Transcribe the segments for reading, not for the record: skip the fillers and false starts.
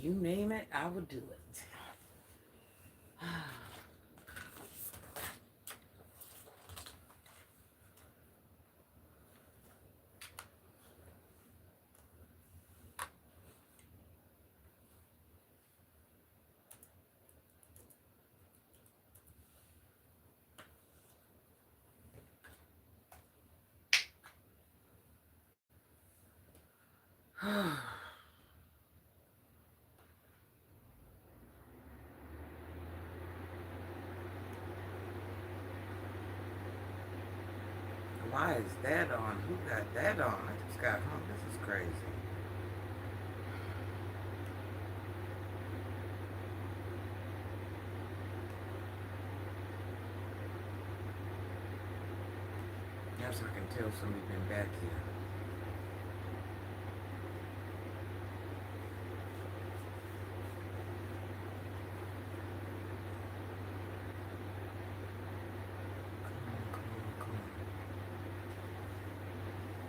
You name it, I will do it. Why is that on? Who got that on? I just got home. This is crazy. Yes, I can tell somebody's been back here.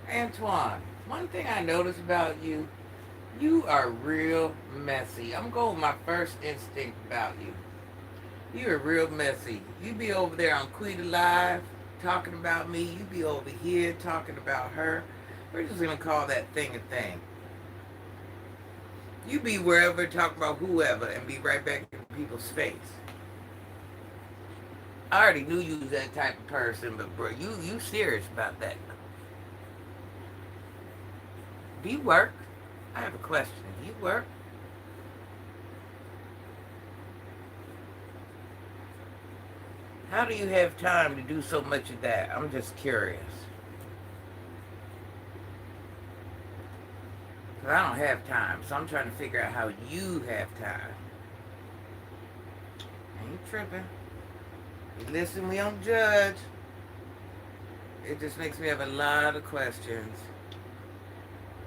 Antoine, one thing I noticed about you, you are real messy. I'm going with my first instinct about you. You are real messy. You be over there on Quita Live talking about me. You be over here talking about her. We're just gonna call that thing a thing. You be wherever talking about whoever and be right back in people's face. I already knew you was that type of person, but bro, you serious about that. Do you work? I have a question. Do you work? How do you have time to do so much of that? I'm just curious. Because I don't have time, so I'm trying to figure out how you have time. Ain't tripping. You listen, we don't judge. It just makes me have a lot of questions.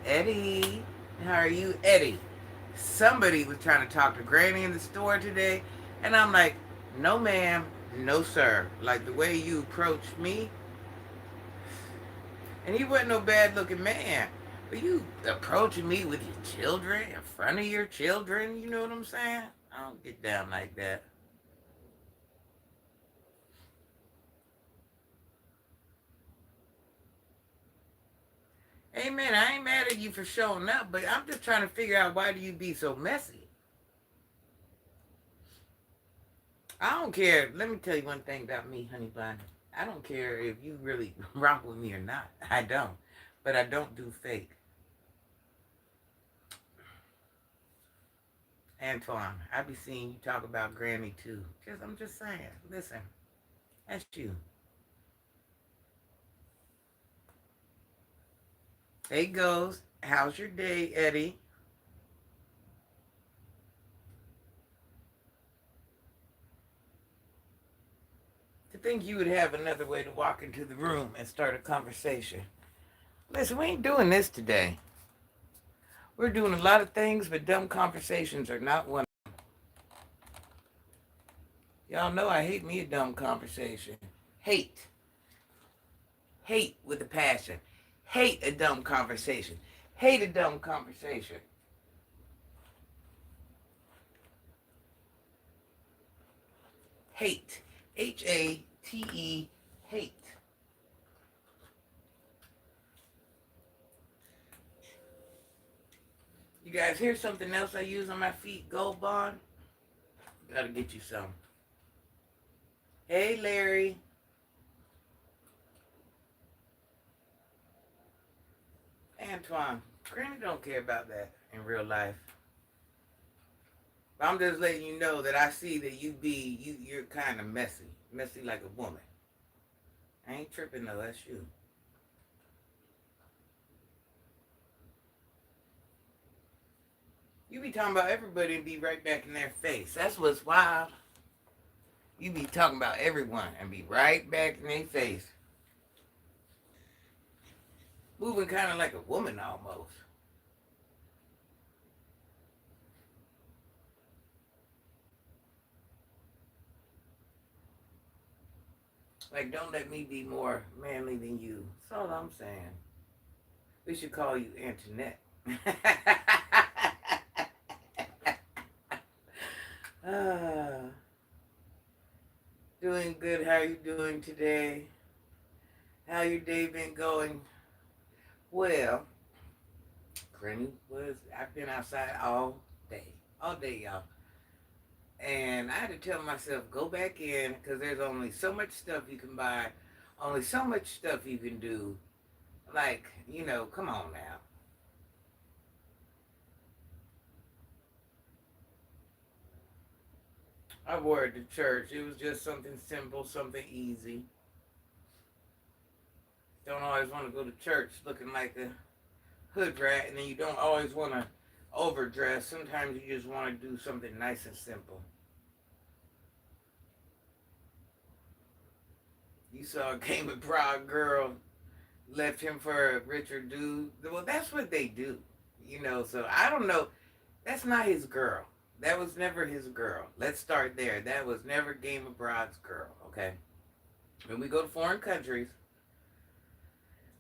Eddie, how are you? Eddie, somebody was trying to talk to Granny in the store today, and I'm like, no ma'am, no sir. Like the way you approached me, and he wasn't no bad looking man. But you approaching me with your children, in front of your children, you know what I'm saying? I don't get down like that. Hey man, I ain't mad at you for showing up, but I'm just trying to figure out why do you be so messy? I don't care. Let me tell you one thing about me, honey bun. I don't care if you really rock with me or not. I don't. But I don't do fake. Antoine, I be seeing you talk about Granny too. I'm just saying. Listen, that's you. There he goes. How's your day, Eddie? To think you would have another way to walk into the room and start a conversation. Listen, we ain't doing this today. We're doing a lot of things, but dumb conversations are not one. Y'all know I hate me a dumb conversation. Hate. Hate with a passion. Hate a dumb conversation. Hate a dumb conversation. Hate. Hate. Hate. You guys hear something else I use on my feet? Gold Bond? Gotta get you some. Hey, Larry. Antoine. Granny don't care about that in real life. But I'm just letting you know that I see that you're kind of messy. Messy like a woman. I ain't tripping though, that's you. You be talking about everybody and be right back in their face. That's what's wild. You be talking about everyone and be right back in their face. Moving kind of like a woman almost. Like, don't let me be more manly than you. That's all I'm saying. We should call you Antoinette. doing good. How are you doing today? How your day been going? Well, Granny I've been outside all day, y'all. And I had to tell myself, go back in, because there's only so much stuff you can buy, only so much stuff you can do. Like, come on now. I wore it to church. It was just something simple, something easy. Don't always want to go to church looking like a hood rat, and then you don't always want to overdress. Sometimes you just want to do something nice and simple. You saw a Game of Prague girl left him for a richer dude. Well, that's what they do, So I don't know. That's not his girl. That was never his girl. Let's start there. That was never Game of Broad's girl. Okay. When we go to foreign countries,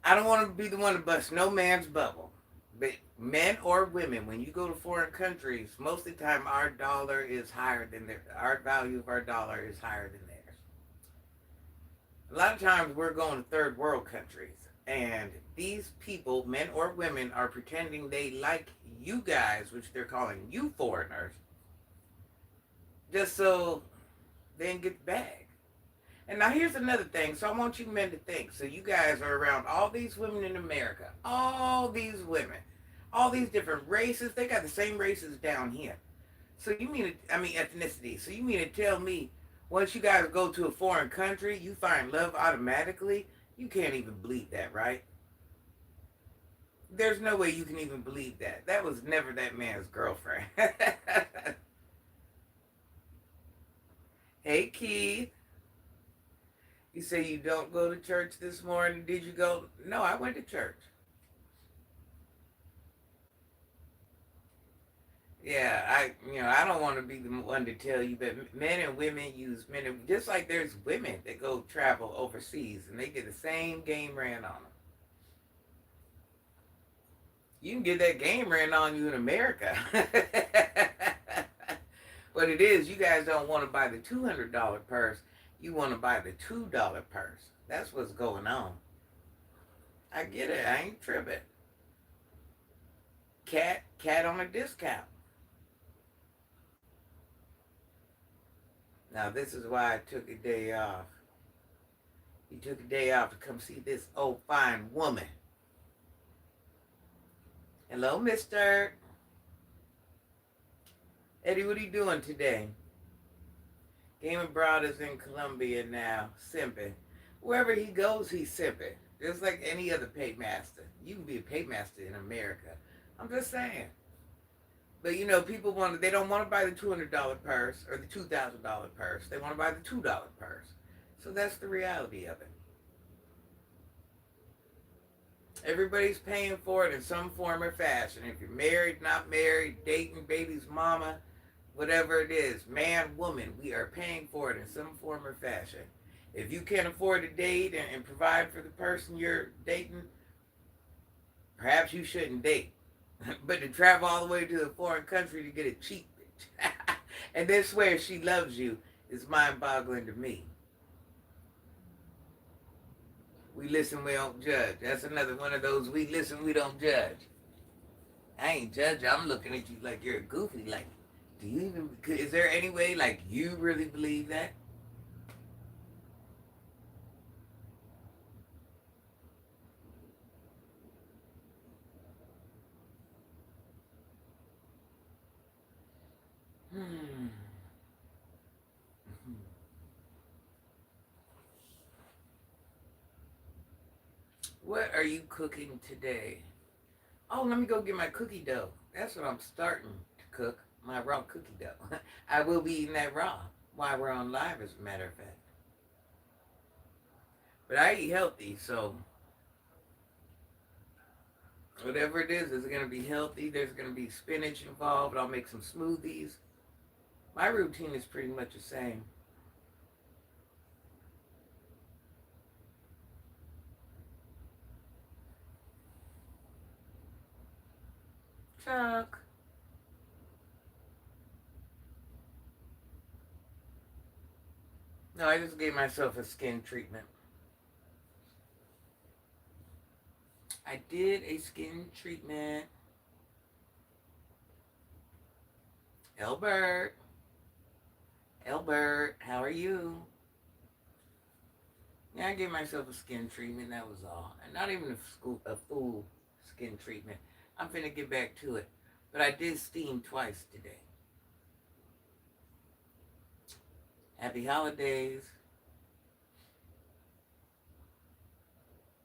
I don't want to be the one to bust no man's bubble. But men or women, when you go to foreign countries, most of the time our dollar is higher than our value of our dollar is higher than theirs. A lot of times we're going to third world countries, and these people, men or women, are pretending they like you guys, which they're calling you foreigners, just so they can get the bag. And now here's another thing. So I want you men to think. So you guys are around all these women in America. All these women. All these different races. They got the same races down here. So you mean, ethnicity. So you mean to tell me once you guys go to a foreign country, you find love automatically? You can't even believe that, right? There's no way you can even believe that. That was never that man's girlfriend. Hey, Keith. You say you don't go to church this morning. Did you go? No, I went to church. Yeah, I don't want to be the one to tell you, but men and women use just like there's women that go travel overseas and they get the same game ran on them. You can get that game ran on you in America. What it is, you guys don't want to buy the $200 purse. You want to buy the $2 purse. That's what's going on. I get it. I ain't tripping. Cat on a discount. Now this is why I took a day off. He took a day off to come see this old fine woman. Hello, mister. Eddie, what are you doing today? Game of Broad is in Colombia now, simping. Wherever he goes, he's simping. Just like any other paymaster. You can be a paymaster in America. I'm just saying. But people they don't want to buy the $200 purse or the $2,000 purse. They want to buy the $2 purse. So that's the reality of it. Everybody's paying for it in some form or fashion. If you're married, not married, dating, baby's mama, whatever it is, man, woman, we are paying for it in some form or fashion. If you can't afford to date and provide for the person you're dating, perhaps you shouldn't date. But to travel all the way to a foreign country to get a cheap bitch and then swear she loves you is mind-boggling to me. We listen, we don't judge. That's another one of those we listen, we don't judge. I ain't judging. I'm looking at you like you're a goofy. Like, do you even, is there any way like you really believe that? Hmm. What are you cooking today? Oh, let me go get my cookie dough. That's what I'm starting to cook. My raw cookie dough. I will be eating that raw while we're on live, as a matter of fact. But I eat healthy, so whatever it is going to be healthy. There's going to be spinach involved. I'll make some smoothies. My routine is pretty much the same. Chuck. No, I just gave myself a skin treatment. I did a skin treatment. Elbert. Elbert, how are you? Yeah, I gave myself a skin treatment, that was all. And not even a full skin treatment. I'm finna get back to it. But I did steam twice today. Happy holidays.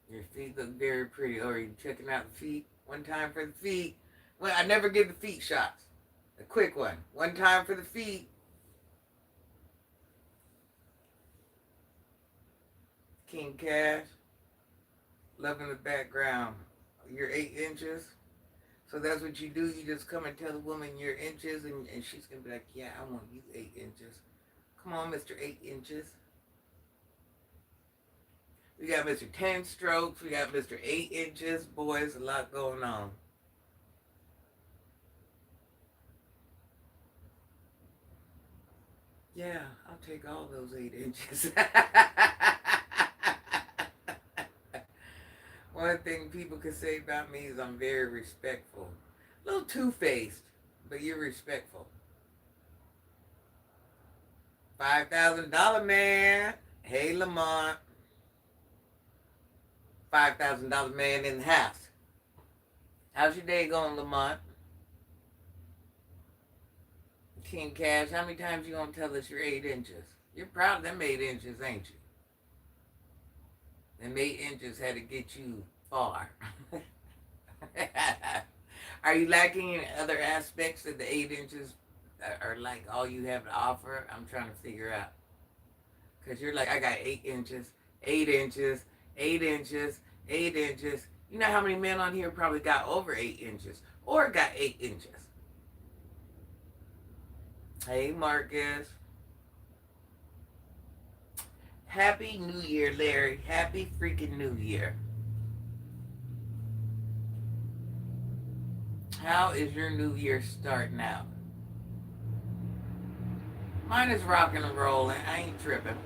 Your feet look very pretty. Or are you checking out the feet? One time for the feet. Well, I never give the feet shots. A quick one. One time for the feet. King Cash. Love in the background. You're 8 inches. So that's what you do. You just come and tell the woman you're inches, and she's going to be like, yeah, I want you 8 inches. Come on, Mr. 8 inches. We got Mr. 10 strokes. We got Mr. 8 inches. Boys, a lot going on. Yeah, I'll take all those 8 inches. One thing people can say about me is I'm very respectful. A little two-faced, but you're respectful. $5,000 man. Hey, Lamont. $5,000 man in the house. How's your day going, Lamont? King Cash, how many times you gonna tell us you're 8 inches? You're proud of them 8 inches, ain't you? Them 8 inches had to get you far. Are you lacking in other aspects that the 8 inches are like all you have to offer? I'm trying to figure out. Because you're like, I got 8 inches, 8 inches, 8 inches, 8 inches. You know how many men on here probably got over 8 inches or got 8 inches? Hey, Marcus. Happy New Year, Larry. Happy freaking New Year. How is your New Year starting out? Mine is rocking and rolling. I ain't tripping.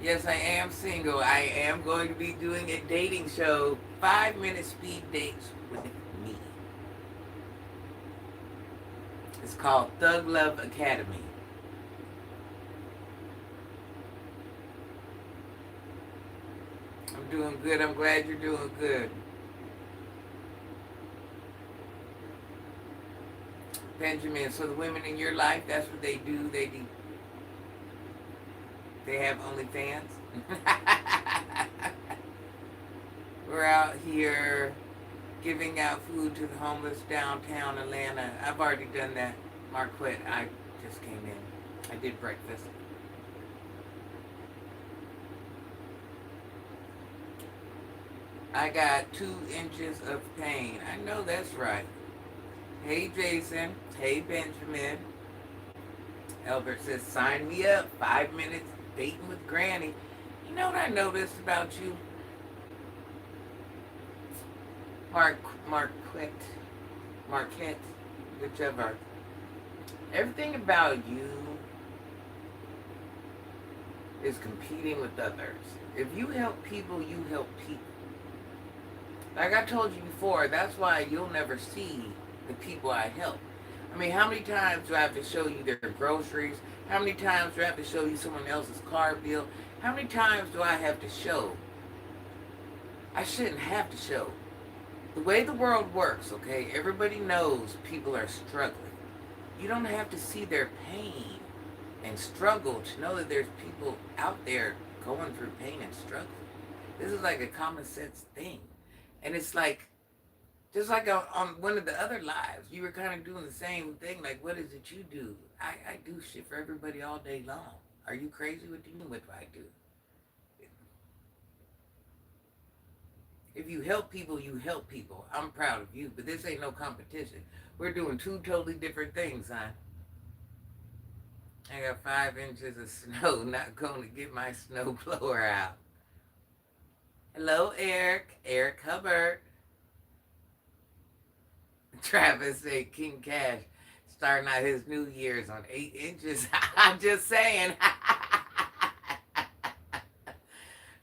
Yes, I am single. I am going to be doing a dating show, 5-minute speed dates with me. It's called Thug Love Academy. I'm doing good. I'm glad you're doing good. Benjamin, so the women in your life, that's what they do. They have OnlyFans. We're out here giving out food to the homeless downtown Atlanta. I've already done that. Marquette, I just came in. I did breakfast. I got 2 inches of pain. I know that's right. Hey, Jason. Hey, Benjamin. Albert says, sign me up. 5 minutes dating with Granny. You know what I noticed about you? Marquette, whichever. Everything about you is competing with others. If you help people, you help people. Like I told you before, that's why you'll never see the people I help. I mean, how many times do I have to show you their groceries? How many times do I have to show you someone else's car bill? How many times do I have to show? I shouldn't have to show. The way the world works, okay, everybody knows people are struggling. You don't have to see their pain and struggle to know that there's people out there going through pain and struggle. This is like a common sense thing. And it's like, just like on one of the other lives, you were kind of doing the same thing. Like, what is it you do? I do shit for everybody all day long. Are you crazy? What do you mean what I do? If you help people, you help people. I'm proud of you, but this ain't no competition. We're doing two totally different things, huh? I got 5 inches of snow. Not going to get my snow blower out. Hello, Eric. Eric Hubbard. Travis said, King Cash, Starting out his New Year's on 8 inches. I'm just saying.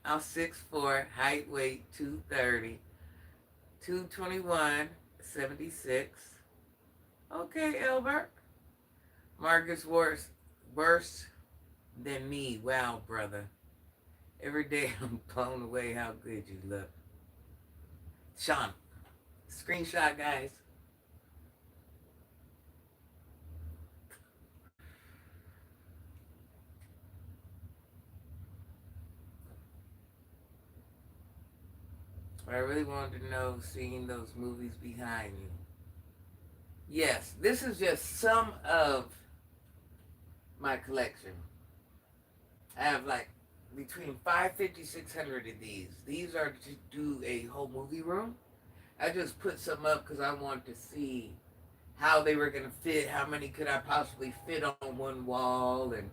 I'm 6'4", height, weight 230, 221, 76. Okay, Albert. Marcus worse than me. Wow, brother. Every day I'm blown away how good you look. Sean, screenshot, guys. But I really wanted to know, seeing those movies behind you. Yes, this is just some of my collection. I have like between 550, 600 of these. These are to do a whole movie room. I just put some up because I wanted to see how they were going to fit, how many could I possibly fit on one wall, and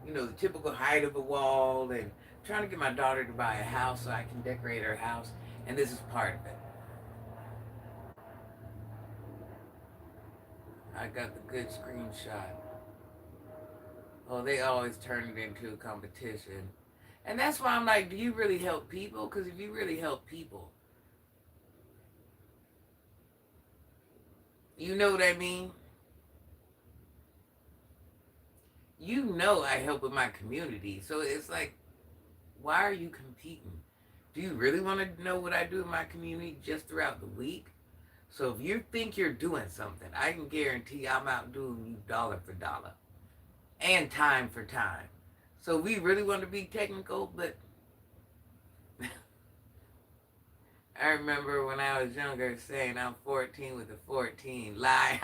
the typical height of a wall, and trying to get my daughter to buy a house so I can decorate her house, and this is part of it. I got the good screenshot. Oh, they always turn it into a competition. And that's why I'm like, do you really help people? Because if you really help people, you know what I mean? You know I help with my community. So it's like, why are you competing? Do you really want to know what I do in my community just throughout the week? So if you think you're doing something, I can guarantee I'm outdoing you dollar for dollar and time for time. So we really want to be technical, but I remember when I was younger saying I'm 14 with a 14. Lie.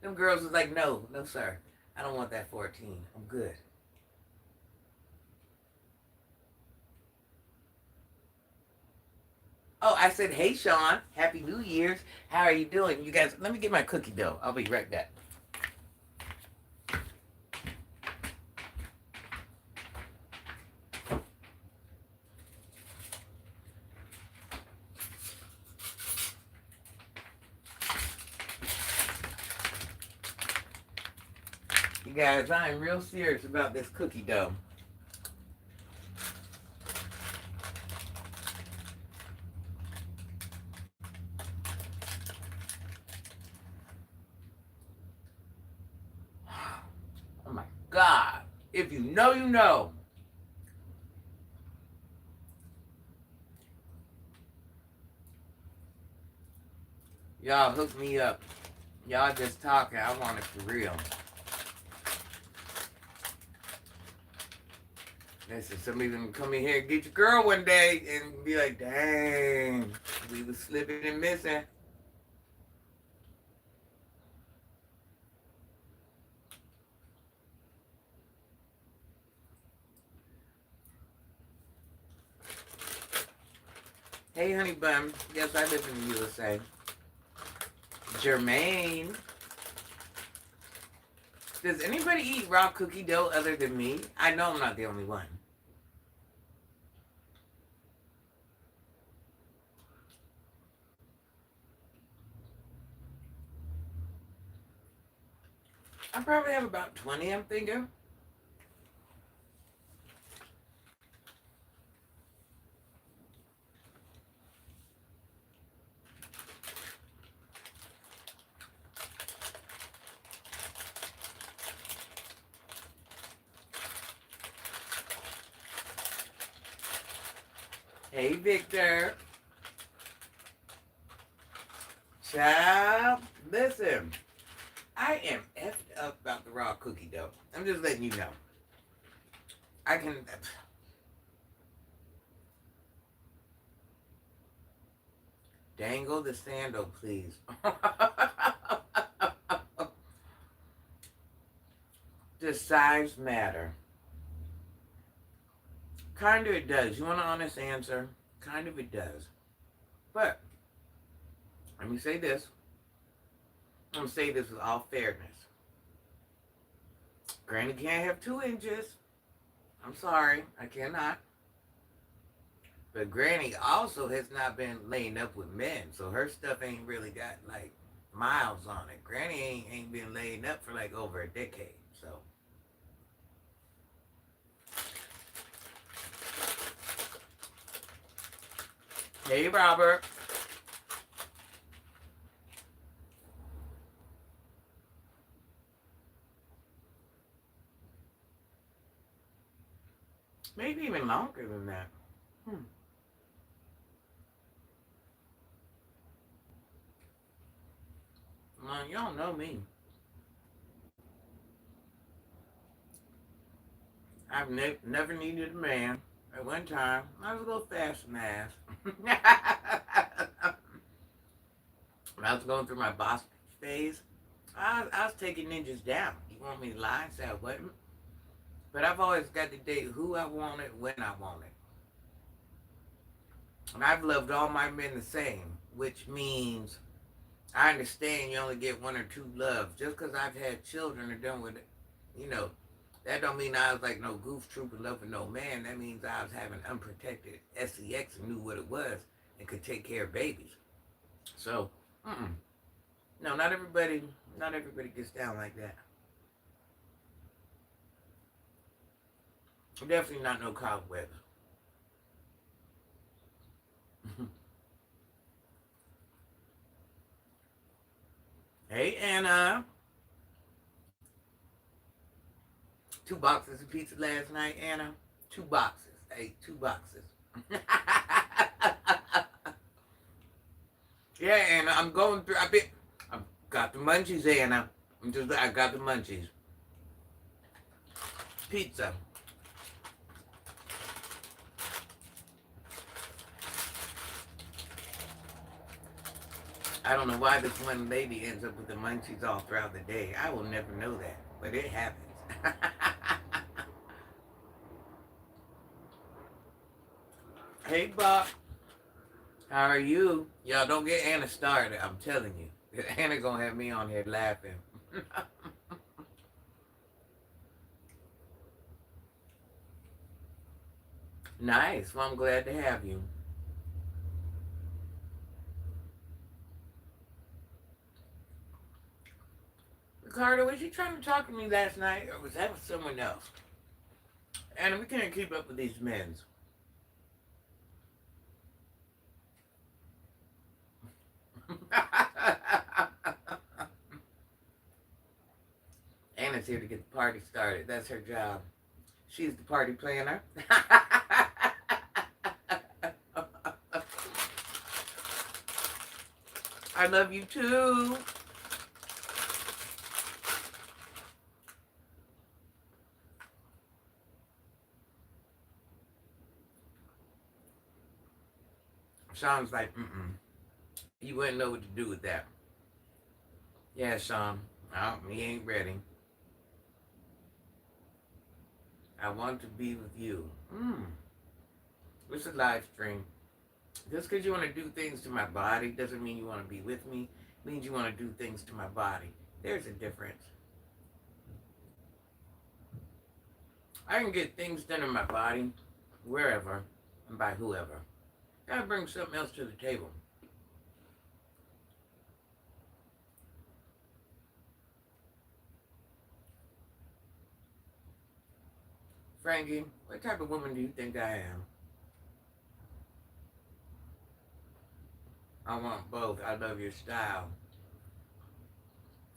Them girls was like, no, sir. I don't want that 14. I'm good. Oh, I said, hey, Sean. Happy New Year's. How are you doing? You guys, let me get my cookie dough. I'll be right back. You guys, I am real serious about this cookie dough. Oh my God. If you know, you know. Y'all hook me up. Y'all just talking. I want it for real. Listen, somebody gonna come in here and get your girl one day and be like, dang, we was slipping and missing. Hey, honey bun. Yes, I live in the USA. Jermaine. Does anybody eat raw cookie dough other than me? I know I'm not the only one. I probably have about 20, I'm thinking. Hey, Victor. Child, listen. I am effed up about the raw cookie dough. I'm just letting you know. I can... Dangle the sandal, please. Does size matter? Kind of it does. You want an honest answer? Kind of it does. But, let me say this. I'm going to say this with all fairness. Granny can't have 2 inches. I'm sorry. I cannot. But Granny also has not been laying up with men. So her stuff ain't really got, like, miles on it. Granny ain't been laid up for like over a decade. So, hey, Robert. Maybe even longer than that. Hmm. Well, y'all know me. I've never needed a man. At one time, I was a little fast in the ass. When I was going through my boss phase, I was taking ninjas down. You want me to lie and say I wasn't? But I've always got to date who I wanted when I wanted. And I've loved all my men the same, which means I understand you only get one or two loves. Just because I've had children or done with it, you know, that don't mean I was like no goof troop in love with no man. That means I was having unprotected sex and knew what it was and could take care of babies. So, no, not everybody gets down like that. Definitely not no cobwebs. Hey, Anna. 2 boxes of pizza last night, Anna. 2 boxes. Hey, 2 boxes. Yeah, Anna. I'm going through. I've got the munchies, Anna. I got the munchies. Pizza. I don't know why this one lady ends up with the munchies all throughout the day. I will never know that, but it happens. Hey, Bob. How are you? Y'all don't get Anna started. I'm telling you. Anna gonna have me on here laughing. Nice. Well, I'm glad to have you. Ricardo, was you trying to talk to me last night, or was that with someone else? Anna, we can't keep up with these men's. Anna's here to get the party started. That's her job. She's the party planner. I love you too. Sean's like, you wouldn't know what to do with that. Yeah, Sean. Oh, he ain't ready. I want to be with you. It's a live stream. Just because you want to do things to my body doesn't mean you want to be with me. It means you want to do things to my body. There's a difference. I can get things done in my body, wherever, and by whoever. Gotta bring something else to the table. Frankie, what type of woman do you think I am? I want both. I love your style.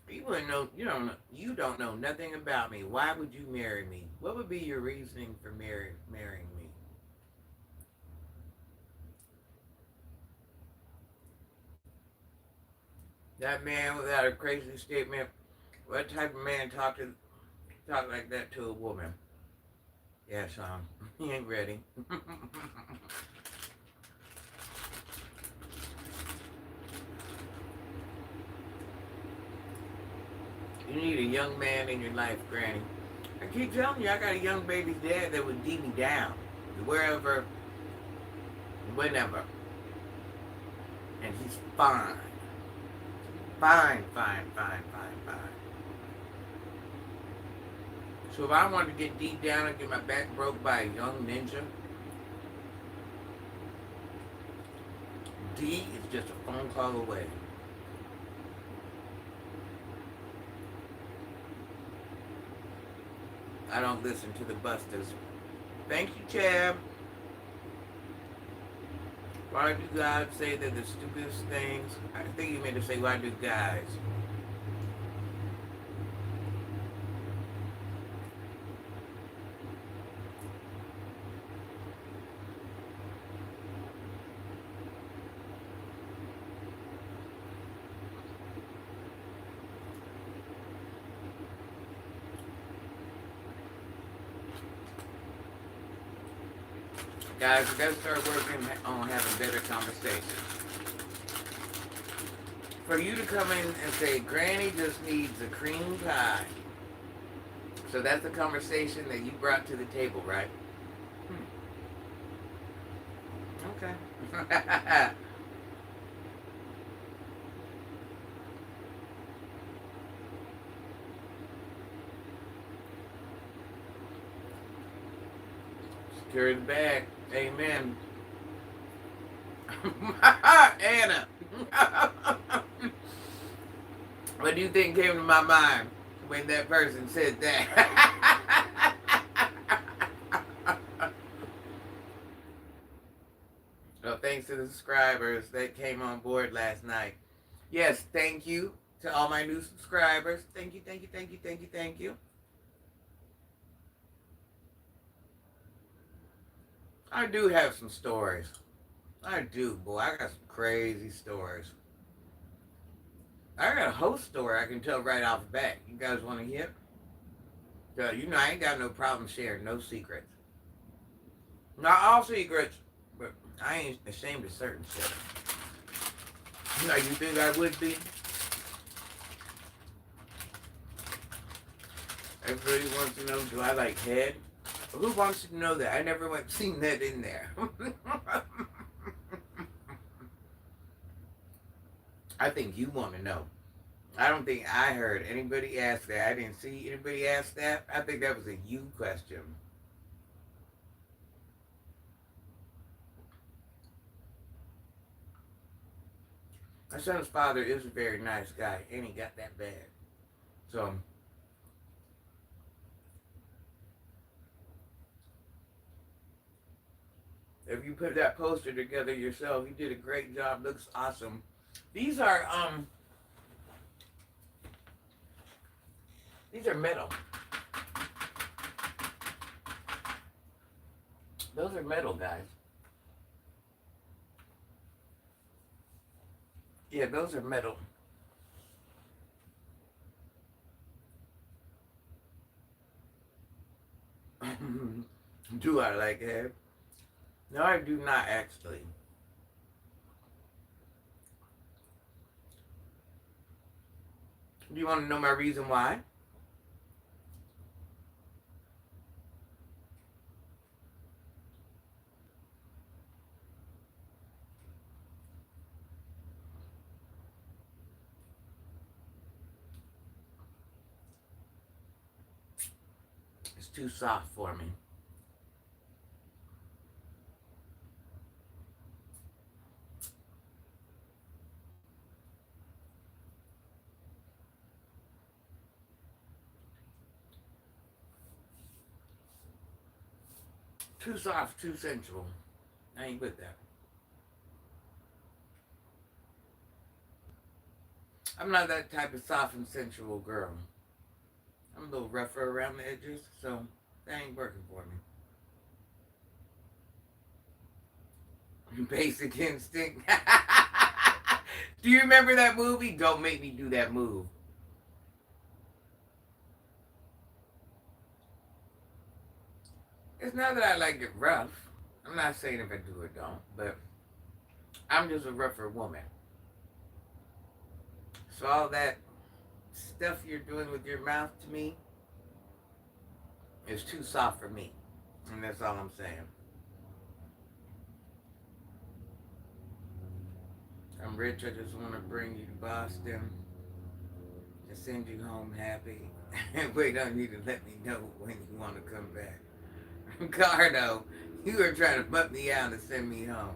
You wouldn't know. You don't know nothing about me. Why would you marry me? What would be your reasoning for marrying me? That man without a crazy statement. What type of man talk like that to a woman? Yeah, Sean. He ain't ready. You need a young man in your life, Granny. I keep telling you, I got a young baby's dad that would D me down, wherever, whenever. And he's fine. Fine, fine, fine, fine, fine. So if I wanted to get deep down and get my back broke by a young ninja, D is just a phone call away. I don't listen to the busters. Thank you, Chad. Why do guys say they're the stupidest things? I think you meant to say, why do guys? Guys, we gotta start working on having better conversations. For you to come in and say, Granny just needs a cream pie. So that's the conversation that you brought to the table, right? Okay. Secure the bag. Amen. Anna. What do you think came to my mind when that person said that? Well, thanks to the subscribers that came on board last night. Yes, thank you to all my new subscribers. Thank you, thank you, thank you, thank you, thank you. I do have some stories. I do, boy. I got some crazy stories. I got a host story I can tell right off the bat. You guys want to hear? You know, I ain't got no problem sharing no secrets. Not all secrets, but I ain't ashamed of certain shit. Like you think I would be? Everybody wants to know, do I like head? Who wants to know that? I never went seen that in there. I think you want to know. I don't think I heard anybody ask that. I didn't see anybody ask that. I think that was a you question. My son's father is a very nice guy, and he got that bad. So, if you put that poster together yourself, you did a great job. Looks awesome. These are metal. Those are metal, guys. Yeah, those are metal. Do I like hair? No, I do not actually. Do you want to know my reason why? It's too soft for me. Too soft, too sensual. I ain't with that. I'm not that type of soft and sensual girl. I'm a little rougher around the edges, so that ain't working for me. Basic Instinct. Do you remember that movie? Don't make me do that move. It's not that I like it rough. I'm not saying if I do or don't, but I'm just a rougher woman. So all that stuff you're doing with your mouth to me is too soft for me. And that's all I'm saying. I'm rich, I just want to bring you to Boston and send you home happy. And wait on you to let me know when you want to come back. Cardo, you are trying to butt me out and send me home.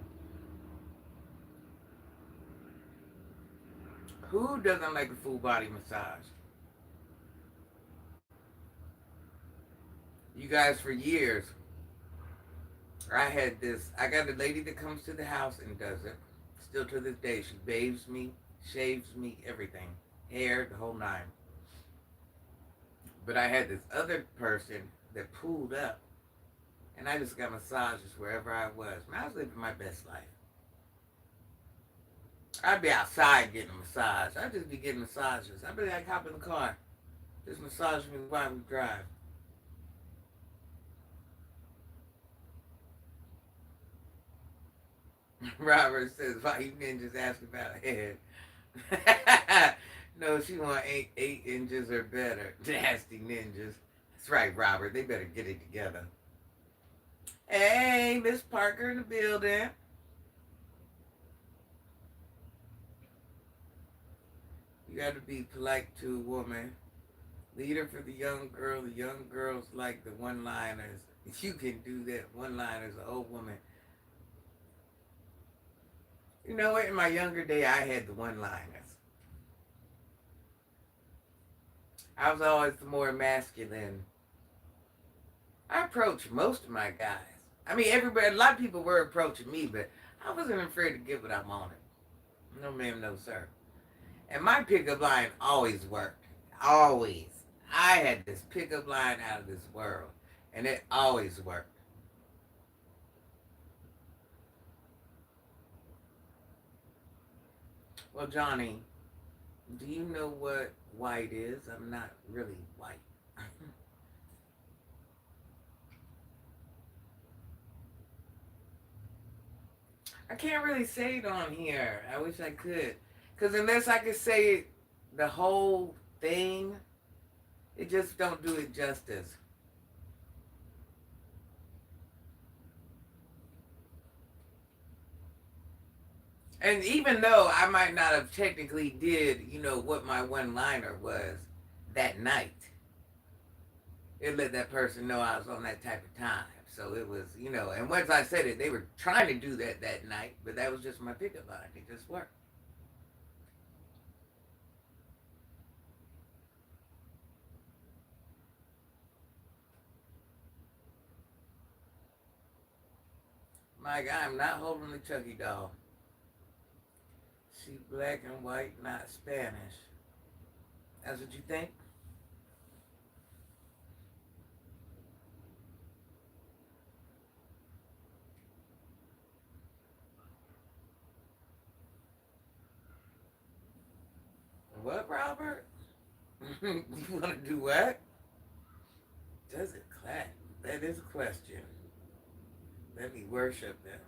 Who doesn't like a full body massage? You guys, for years, I had this. I got a lady that comes to the house and does it. Still to this day, she bathes me, shaves me, everything, hair, the whole nine. But I had this other person that pulled up, and I just got massages wherever I was. Man, I was living my best life. I'd be outside getting a massage. I'd just be getting massages. I'd be like, hop in the car, just massage me while we drive. Robert says, why you ninjas ask about head? No, she want 8 inches or better. Nasty ninjas. That's right, Robert. They better get it together. Hey, Miss Parker in the building. You got to be polite to a woman. Leader for the young girl. The young girls like the one-liners. You can do that. One-liners, an old woman. You know what? In my younger day, I had the one-liners. I was always the more masculine. I approached most of my guys. I mean, everybody, a lot of people were approaching me, but I wasn't afraid to get what I wanted. No, ma'am, no, sir. And my pickup line always worked. Always. I had this pickup line out of this world, and it always worked. Well, Johnny, do you know what white is? I'm not really white. I can't really say it on here. I wish I could. Because unless I could say the whole thing, it just don't do it justice. And even though I might not have technically did, what my one-liner was that night, it let that person know I was on that type of time. So it was, and once I said it, they were trying to do that night, but that was just my pickup line. It just worked. Mike, I'm not holding the Chucky doll. She black and white, not Spanish. That's what you think? What, Robert? You want to do what? Does it clap? That is a question. Let me worship them.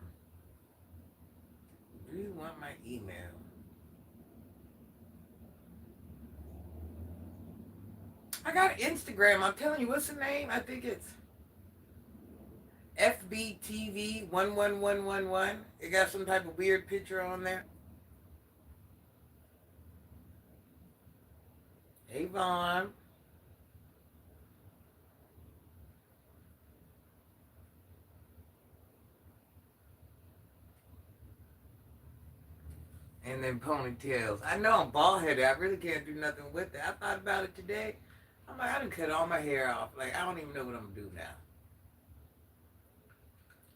Do you want my email? I got Instagram. I'm telling you, what's the name? I think it's FBTV11111. It got some type of weird picture on there. Hey, Vaughn. And then ponytails. I know I'm bald headed. I really can't do nothing with it. I thought about it today. I'm like, I done cut all my hair off. Like, I don't even know what I'm gonna do now.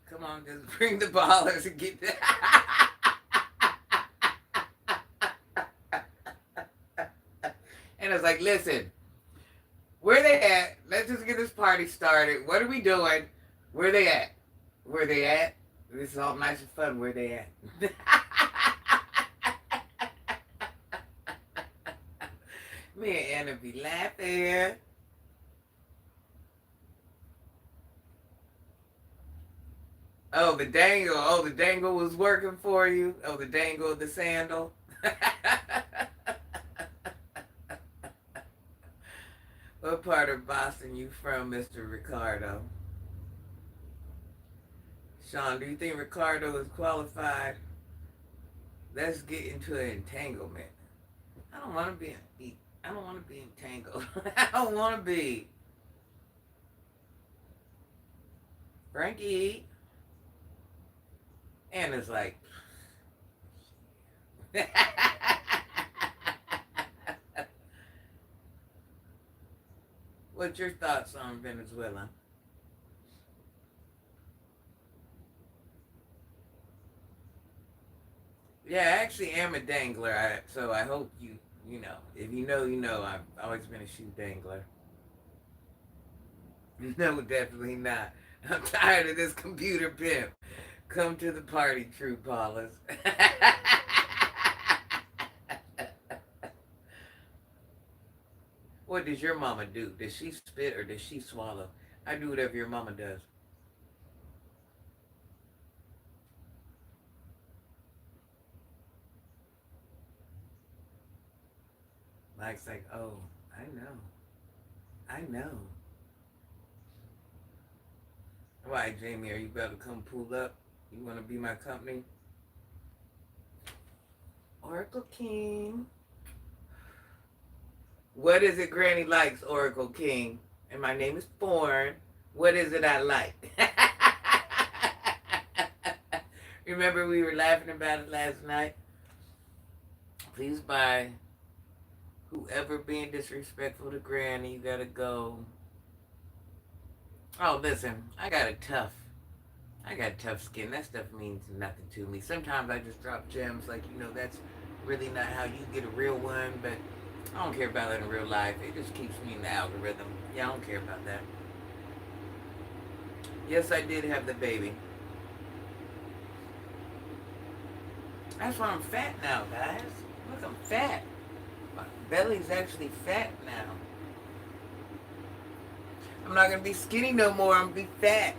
Come on, just bring the ballers and get that. And it's like, listen, where they at? Let's just get this party started. What are we doing? Where they at? Where they at? This is all nice and fun. Where they at? Me and Anna be laughing. Oh, the dangle. Oh, the dangle was working for you. Oh, the dangle of the sandal. What part of Boston you from, Mr. Ricardo? Sean, do you think Ricardo is qualified? Let's get into an entanglement. I don't want to be. I don't want to be entangled. I don't want to be. Frankie. And it's like. What's your thoughts on Venezuela? Yeah, I actually am a dangler. So I hope you know. If you know, you know. I've always been a shoe dangler. No, definitely not. I'm tired of this computer pimp. Come to the party, True Paulus. What does your mama do? Does she spit or does she swallow? I do whatever your mama does. Mike's like, oh, I know. I know. Why, Jamie, are you about to come pull up? You want to be my company? Oracle King. What is it Granny likes, Oracle King? And my name is Born. What is it I like? Remember we were laughing about it last night? Please buy whoever being disrespectful to Granny, you gotta go. Oh, listen, I got tough skin. That stuff means nothing to me. Sometimes I just drop gems, like, that's really not how you get a real one, but I don't care about that in real life. It just keeps me in the algorithm. Yeah, I don't care about that. Yes, I did have the baby. That's why I'm fat now, guys. Look, I'm fat. My belly's actually fat now. I'm not gonna be skinny no more. I'm gonna be fat.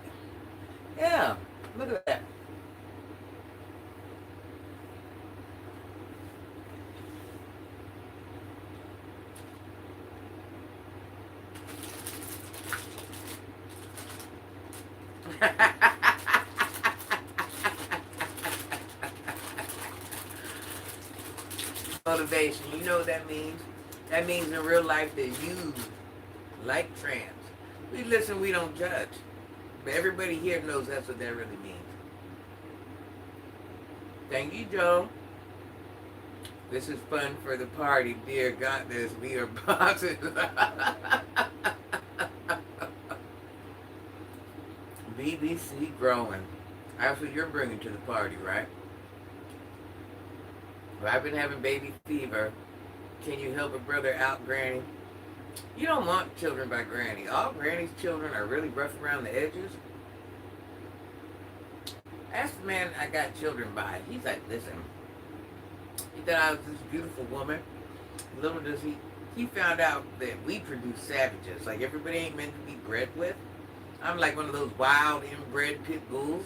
Yeah, look at that. Motivation. You know what that means? That means in real life that you like trans. We listen, we don't judge. But everybody here knows that's what that really means. Thank you, Joe. This is fun for the party. Dear God, this we are positive. BBC growing. That's what you're bringing to the party, right? Well, I've been having baby fever. Can you help a brother out, Granny? You don't want children by Granny. All Granny's children are really rough around the edges. Ask the man I got children by. He's like, listen, he thought I was this beautiful woman. Little does he found out that we produce savages. Like everybody ain't meant to be bred with. I'm like one of those wild inbred pit bulls.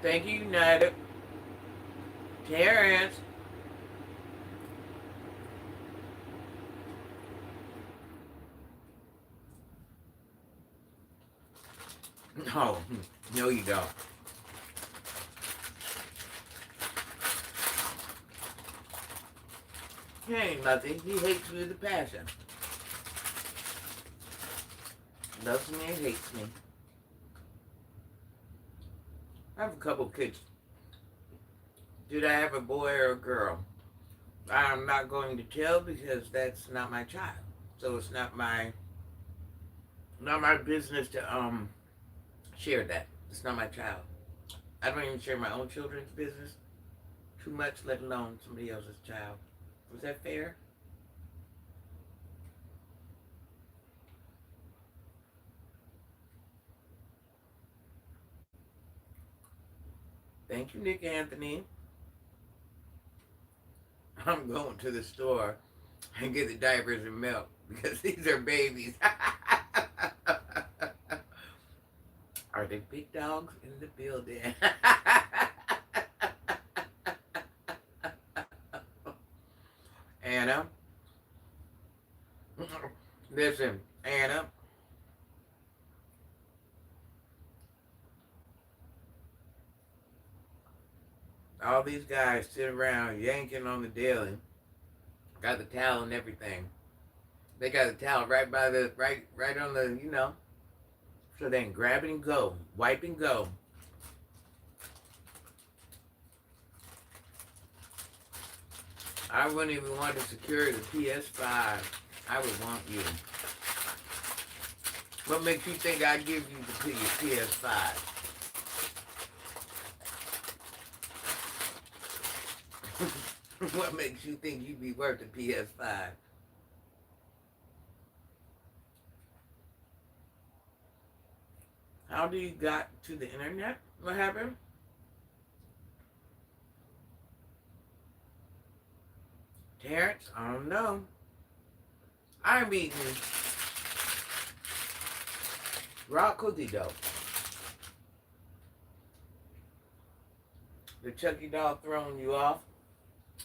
Thank you, United. Terrence. No, no, you don't. He ain't nothing. He hates me with a passion. Loves me and hates me. I have a couple kids. Did I have a boy or a girl? I'm not going to tell because that's not my child. So it's not my business to share that. It's not my child. I don't even share my own children's business too much, let alone somebody else's child. Was that fair? Thank you, Nick Anthony. I'm going to the store and get the diapers and milk because these are babies. Are they big dogs in the building? Anna, listen, Anna. All these guys sit around yanking on the daily. Got the towel and everything. They got the towel right by the right on the. So they can grab it and go, wipe and go. I wouldn't even want to secure the PS5. I would want you. What makes you think I give you the PS5? What makes you think you'd be worth the PS5? How do you got to the internet? What happened? Terrence, I don't know. I'm eating raw cookie dough. The Chucky doll throwing you off.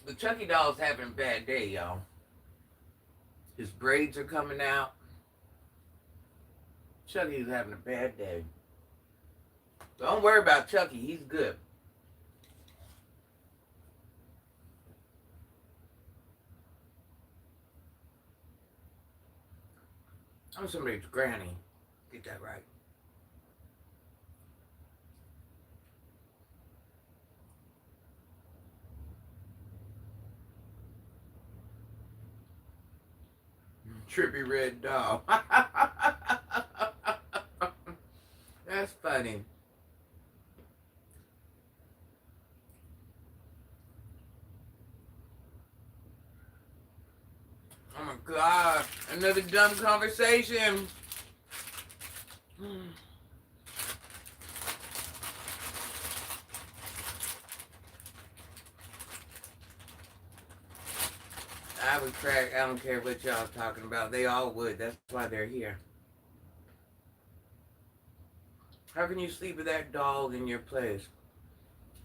The Chucky doll's having a bad day, y'all. His braids are coming out. Chucky's having a bad day. Don't worry about Chucky. He's good. I'm somebody's granny. Get that right. Trippy red doll. That's funny. Oh my God. Another dumb conversation. I would crack. I don't care what y'all talking about. They all would. That's why they're here. How can you sleep with that doll in your place?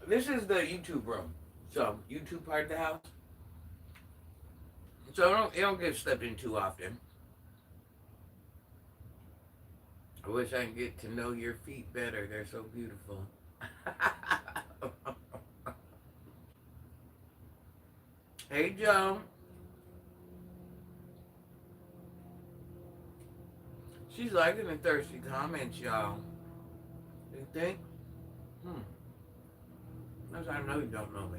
This is the YouTube room. So, YouTube part of the house. So it don't get slept in too often. I wish I could get to know your feet better. They're so beautiful. Hey, Joe. She's liking the thirsty comments, y'all. You think? That's how I know you don't know me.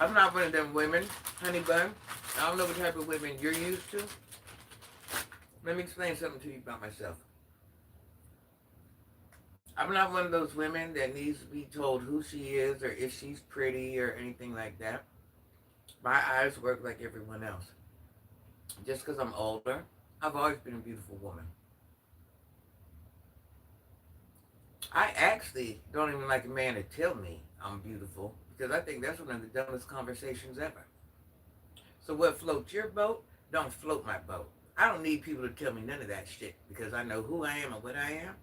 I'm not one of them women, honey bun. I don't know what type of women you're used to. Let me explain something to you about myself. I'm not one of those women that needs to be told who she is or if she's pretty or anything like that. My eyes work like everyone else. Just because I'm older, I've always been a beautiful woman. I actually don't even like a man to tell me I'm beautiful because I think that's one of the dumbest conversations ever. So what floats your boat, don't float my boat. I don't need people to tell me none of that shit because I know who I am and what I am.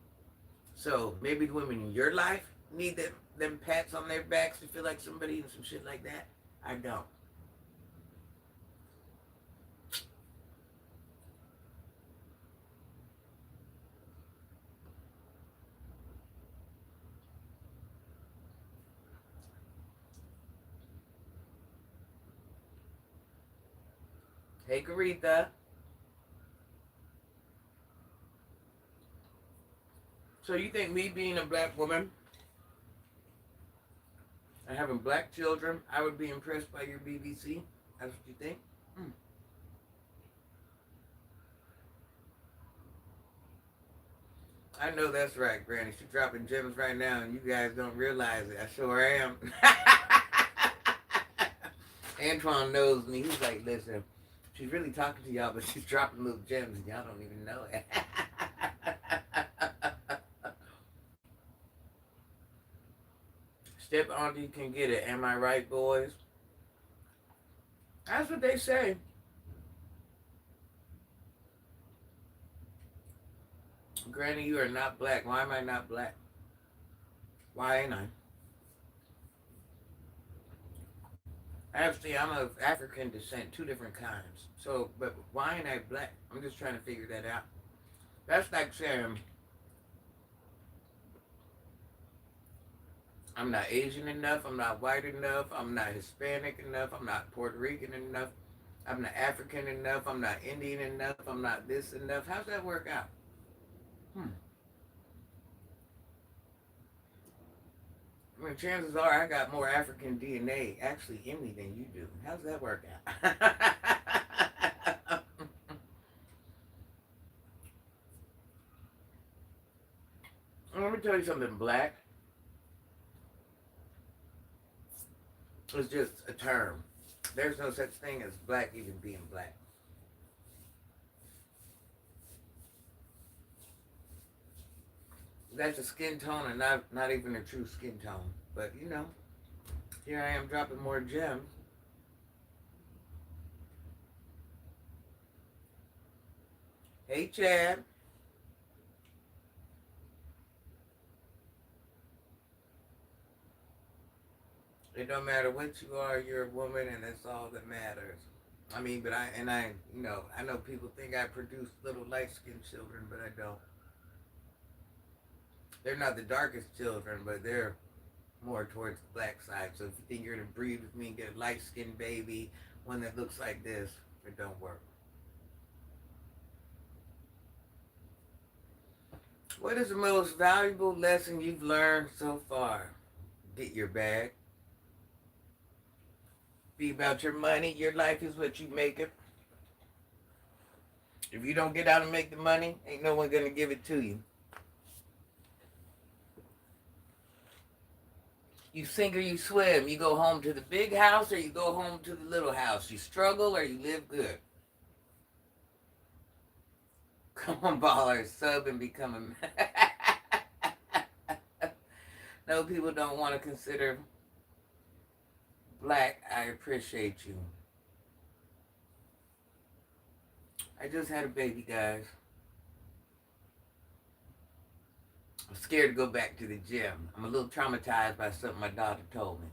So maybe the women in your life need them pats on their backs to feel like somebody and some shit like that. I don't. Hey, Caritha. So you think me being a black woman and having black children, I would be impressed by your BBC? That's what you think? Hmm. I know that's right, Granny. She's dropping gems right now, and you guys don't realize it. I sure am. Antoine knows me. He's like, listen, she's really talking to y'all, but she's dropping little gems, and y'all don't even know it. Step auntie can get it. Am I right, boys? That's what they say. Granny, you are not black. Why am I not black? Why ain't I? Actually, I'm of African descent, two different kinds. So, but why ain't I black? I'm just trying to figure that out. That's like saying I'm not Asian enough, I'm not white enough, I'm not Hispanic enough, I'm not Puerto Rican enough, I'm not African enough, I'm not Indian enough, I'm not this enough. How's that work out? Hmm. I mean, chances are I got more African DNA actually in me than you do. How's that work out? Let me tell you something. Black is just a term. There's no such thing as black even being black. That's a skin tone and not even a true skin tone. But you know, here I am dropping more gems. Hey Chad. It don't matter what you are, you're a woman and that's all that matters. I mean, but you know, I know people think I produce little light skinned children, but I don't. They're not the darkest children, but they're more towards the black side. So if you think you're gonna breed with me and get a light skinned baby, one that looks like this, it don't work. What is the most valuable lesson you've learned so far? Get your bag. Be about your money. Your life is what you make it. If you don't get out and make the money, ain't no one gonna give it to you. You sink or you swim. You go home to the big house or you go home to the little house. You struggle or you live good. Come on, ballers, sub and become a No, people don't want to consider black. I appreciate you. I just had a baby, guys. I'm scared to go back to the gym. I'm a little traumatized by something my daughter told me.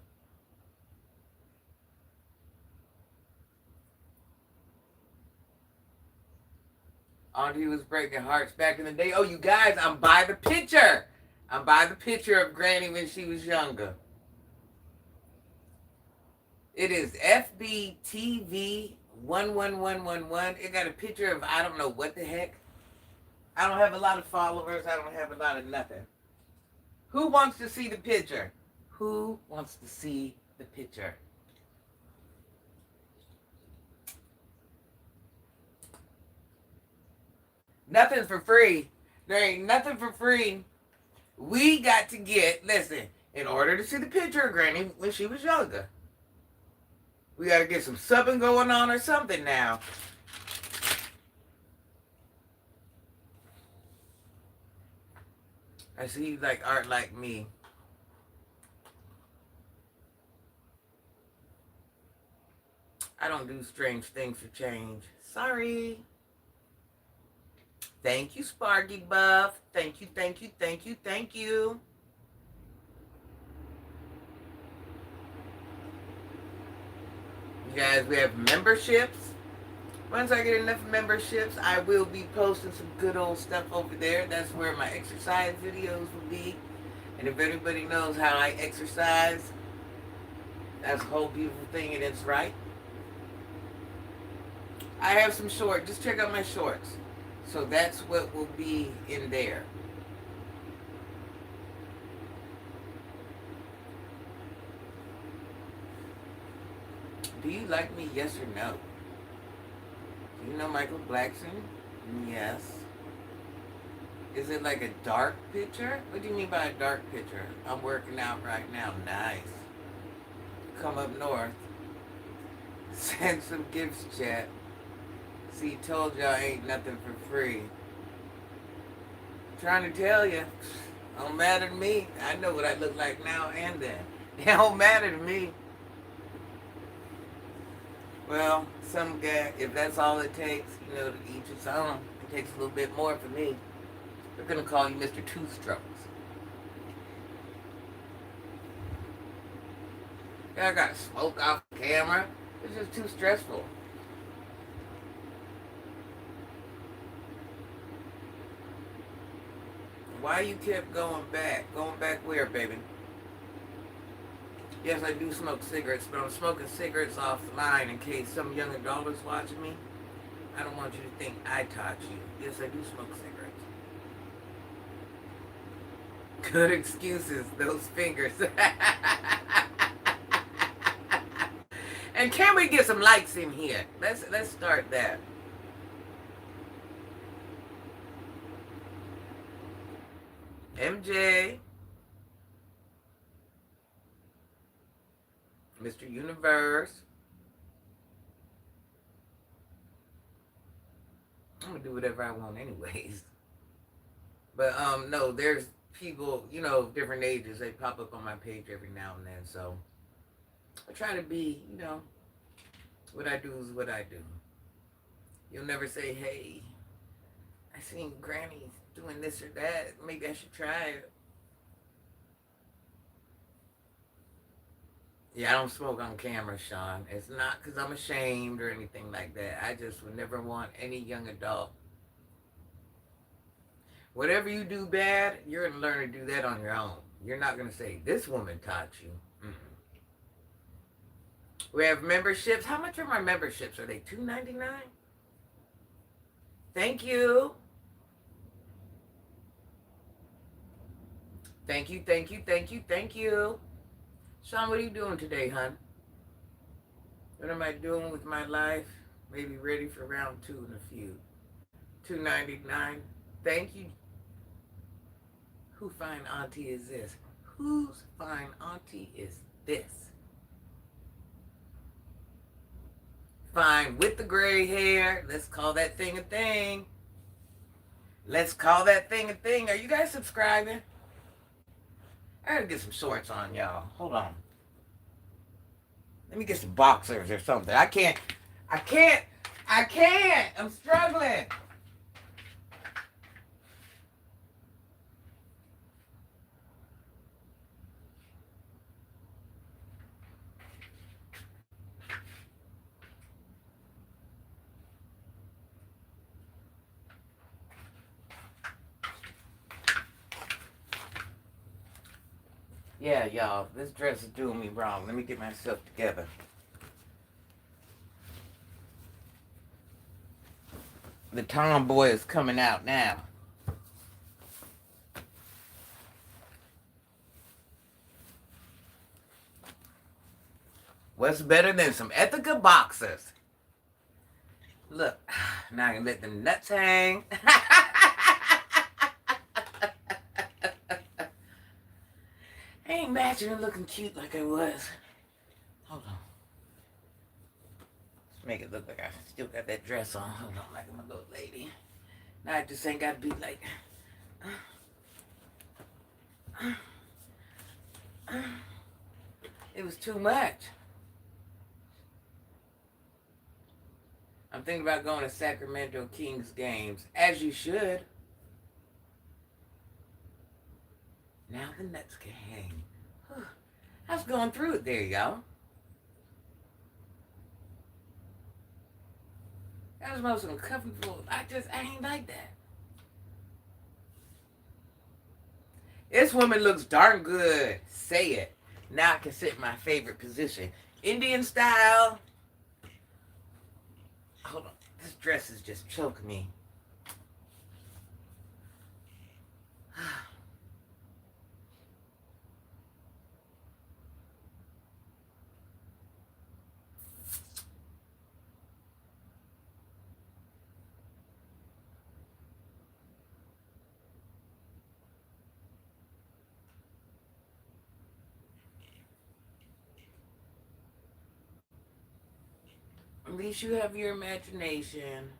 Auntie was breaking hearts back in the day. Oh, you guys, I'm by the picture. I'm by the picture of Granny when she was younger. It is FBTV 11111. It got a picture of I don't know what the heck. I don't have a lot of followers. I don't have a lot of nothing. Who wants to see the picture? Who wants to see the picture? Nothing's for free. There ain't nothing for free. We got to get, listen, in order to see the picture of Granny when she was younger, we got to get some subbing going on or something now. I see you like art like me. I don't do strange things for change. Sorry. Thank you, Sparky Buff. Thank you, thank you, thank you, thank you. You guys, we have memberships. Once I get enough memberships, I will be posting some good old stuff over there. That's where my exercise videos will be. And if anybody knows how I exercise, that's a whole beautiful thing and it's right. I have some shorts. Just check out my shorts. So that's what will be in there. Do you like me? Yes or no? Do you know Michael Blackson? Yes. Is it like a dark picture? What do you mean by a dark picture? I'm working out right now. Nice. Come up north. Send some gifts, chat. See, told y'all ain't nothing for free. I'm trying to tell you. Don't matter to me. I know what I look like now and then. It don't matter to me. Well, some guy, if that's all it takes, you know, to each its own. It takes a little bit more for me. They're gonna call you Mr. Two Strokes. Yeah, I gotta smoke off the camera. It's just too stressful. Why you kept going back? Going back where, baby? Yes, I do smoke cigarettes, but I'm smoking cigarettes offline in case some young adult is watching me. I don't want you to think I taught you. Yes, I do smoke cigarettes. Good excuses, those fingers. And can we get some likes in here? Let's start that. MJ, Mr. Universe. I'm gonna do whatever I want anyways. But no, there's people, of different ages, they pop up on my page every now and then. So I try to be, what I do is what I do. You'll never say, hey, I seen Granny doing this or that. Maybe I should try it. Yeah, I don't smoke on camera, Sean. It's not because I'm ashamed or anything like that. I just would never want any young adult. Whatever you do bad, you're going to learn to do that on your own. You're not going to say, this woman taught you. Mm-mm. We have memberships. How much are my memberships? Are they $2.99? Thank you. Thank you, thank you, thank you, thank you. Sean, what are you doing today, hon? What am I doing with my life? Maybe ready for round 2 in a few. $2.99. Thank you. Who fine auntie is this? Whose fine auntie is this? Fine with the gray hair. Let's call that thing a thing. Let's call that thing a thing. Are you guys subscribing? I gotta get some shorts on, y'all. Hold on. Let me get some boxers or something. I can't. I'm struggling. Yeah, y'all, this dress is doing me wrong. Let me get myself together. The tomboy is coming out now. What's better than some Ethica boxers? Look, now I can let the nuts hang. I ain't matching and looking cute like I was. Hold on. Let's make it look like I still got that dress on. Hold on, like I'm a little lady. Now I just ain't got to be like... It was too much. I'm thinking about going to Sacramento Kings games, as you should. Now the nuts can hang. I was going through it there, y'all. That was most uncomfortable. I ain't like that. This woman looks darn good. Say it. Now I can sit in my favorite position. Indian style. Hold on. This dress is just choking me. At least you have your imagination.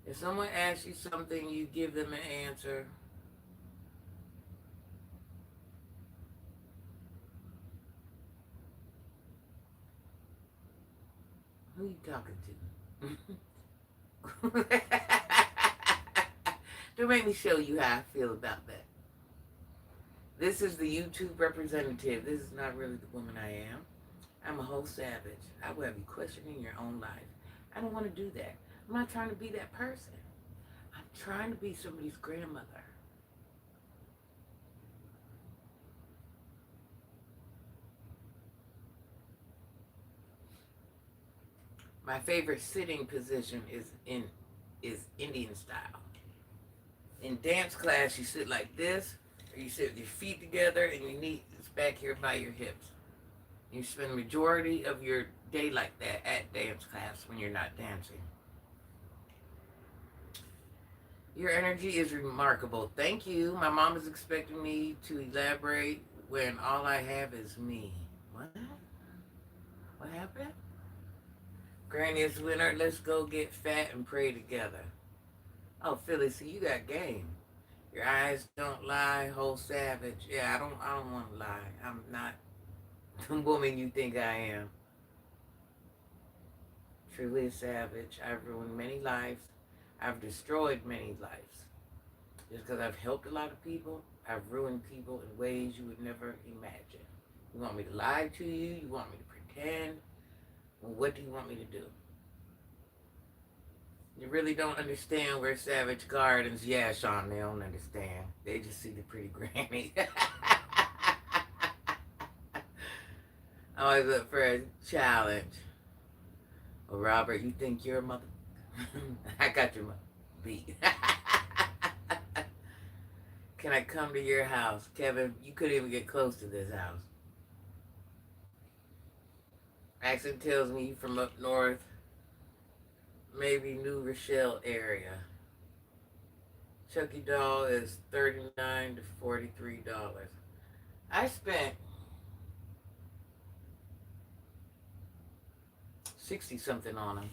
If someone asks you something, you give them an answer. Who are you talking to? Don't make me show you how I feel about that. This is the YouTube representative. This is not really the woman I am. I'm a whole savage. I will have you questioning your own life. I don't want to do that. I'm not trying to be that person. I'm trying to be somebody's grandmother. My favorite sitting position is Indian style. In dance class, you sit like this, or you sit with your feet together and your knees back here by your hips. You spend the majority of your day like that at dance class when you're not dancing. Your energy is remarkable. Thank you. My mom is expecting me to elaborate when all I have is me. What? What happened? Granny is winner. Let's go get fat and pray together. Oh, Philly, see you got game. Your eyes don't lie, whole savage. Yeah, I don't want to lie. I'm not the woman you think I am. Truly a savage. I've ruined many lives. I've destroyed many lives. Just because I've helped a lot of people, I've ruined people in ways you would never imagine. You want me to lie to you? You want me to pretend? Well, what do you want me to do? You really don't understand where Savage Gardens. Yeah, Sean, they don't understand. They just see the pretty granny. Always up for a challenge. Well, Robert, you think you're a mother? I got your mother beat. Can I come to your house? Kevin, you couldn't even get close to this house. Accent tells me you from up north, maybe New Rochelle area. Chucky doll is $39 to $43. I spent 60 something on them.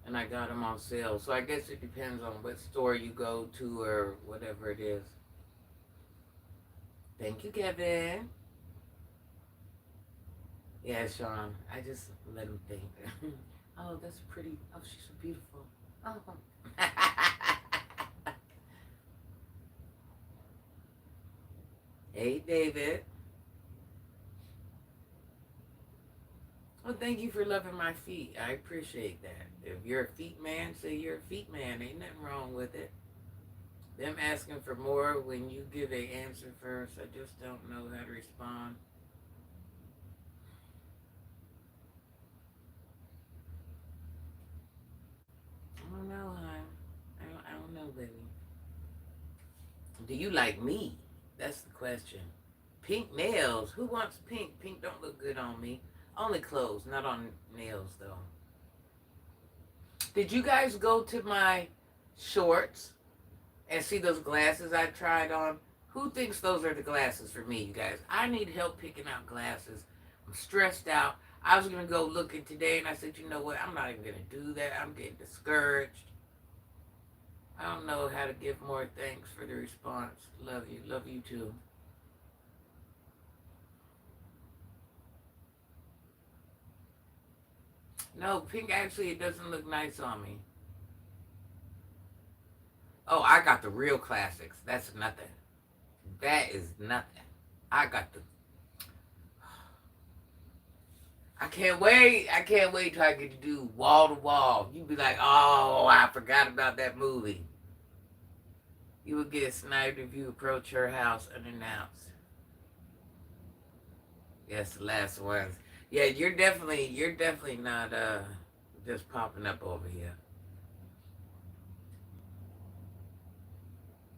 And I got them on sale. So I guess it depends on what store you go to or whatever it is. Thank you, Kevin. Yeah, Sean. I just let him think. Oh, that's pretty. Oh, she's so beautiful. Oh. Hey, David. Well, thank you for loving my feet. I appreciate that. If you're a feet man, say you're a feet man. Ain't nothing wrong with it. Them asking for more when you give a answer first, I just don't know how to respond. I don't know, hon. I don't know, baby. Do you like me? That's the question. Pink nails. Who wants pink? Pink don't look good on me. Only clothes, not on nails, though. Did you guys go to my shorts and see those glasses I tried on? Who thinks those are the glasses for me, you guys? I need help picking out glasses. I'm stressed out. I was going to go looking today, and I said, you know what? I'm not even going to do that. I'm getting discouraged. I don't know how to give more thanks for the response. Love you. Love you, too. No, pink actually, it doesn't look nice on me. Oh, I got the real classics. That's nothing. That is nothing. I got the. I can't wait. I can't wait till I get to do wall to wall. You'd be like, oh, I forgot about that movie. You would get sniped if you approach her house unannounced. Yes, the last ones. Yeah, you're definitely not just popping up over here.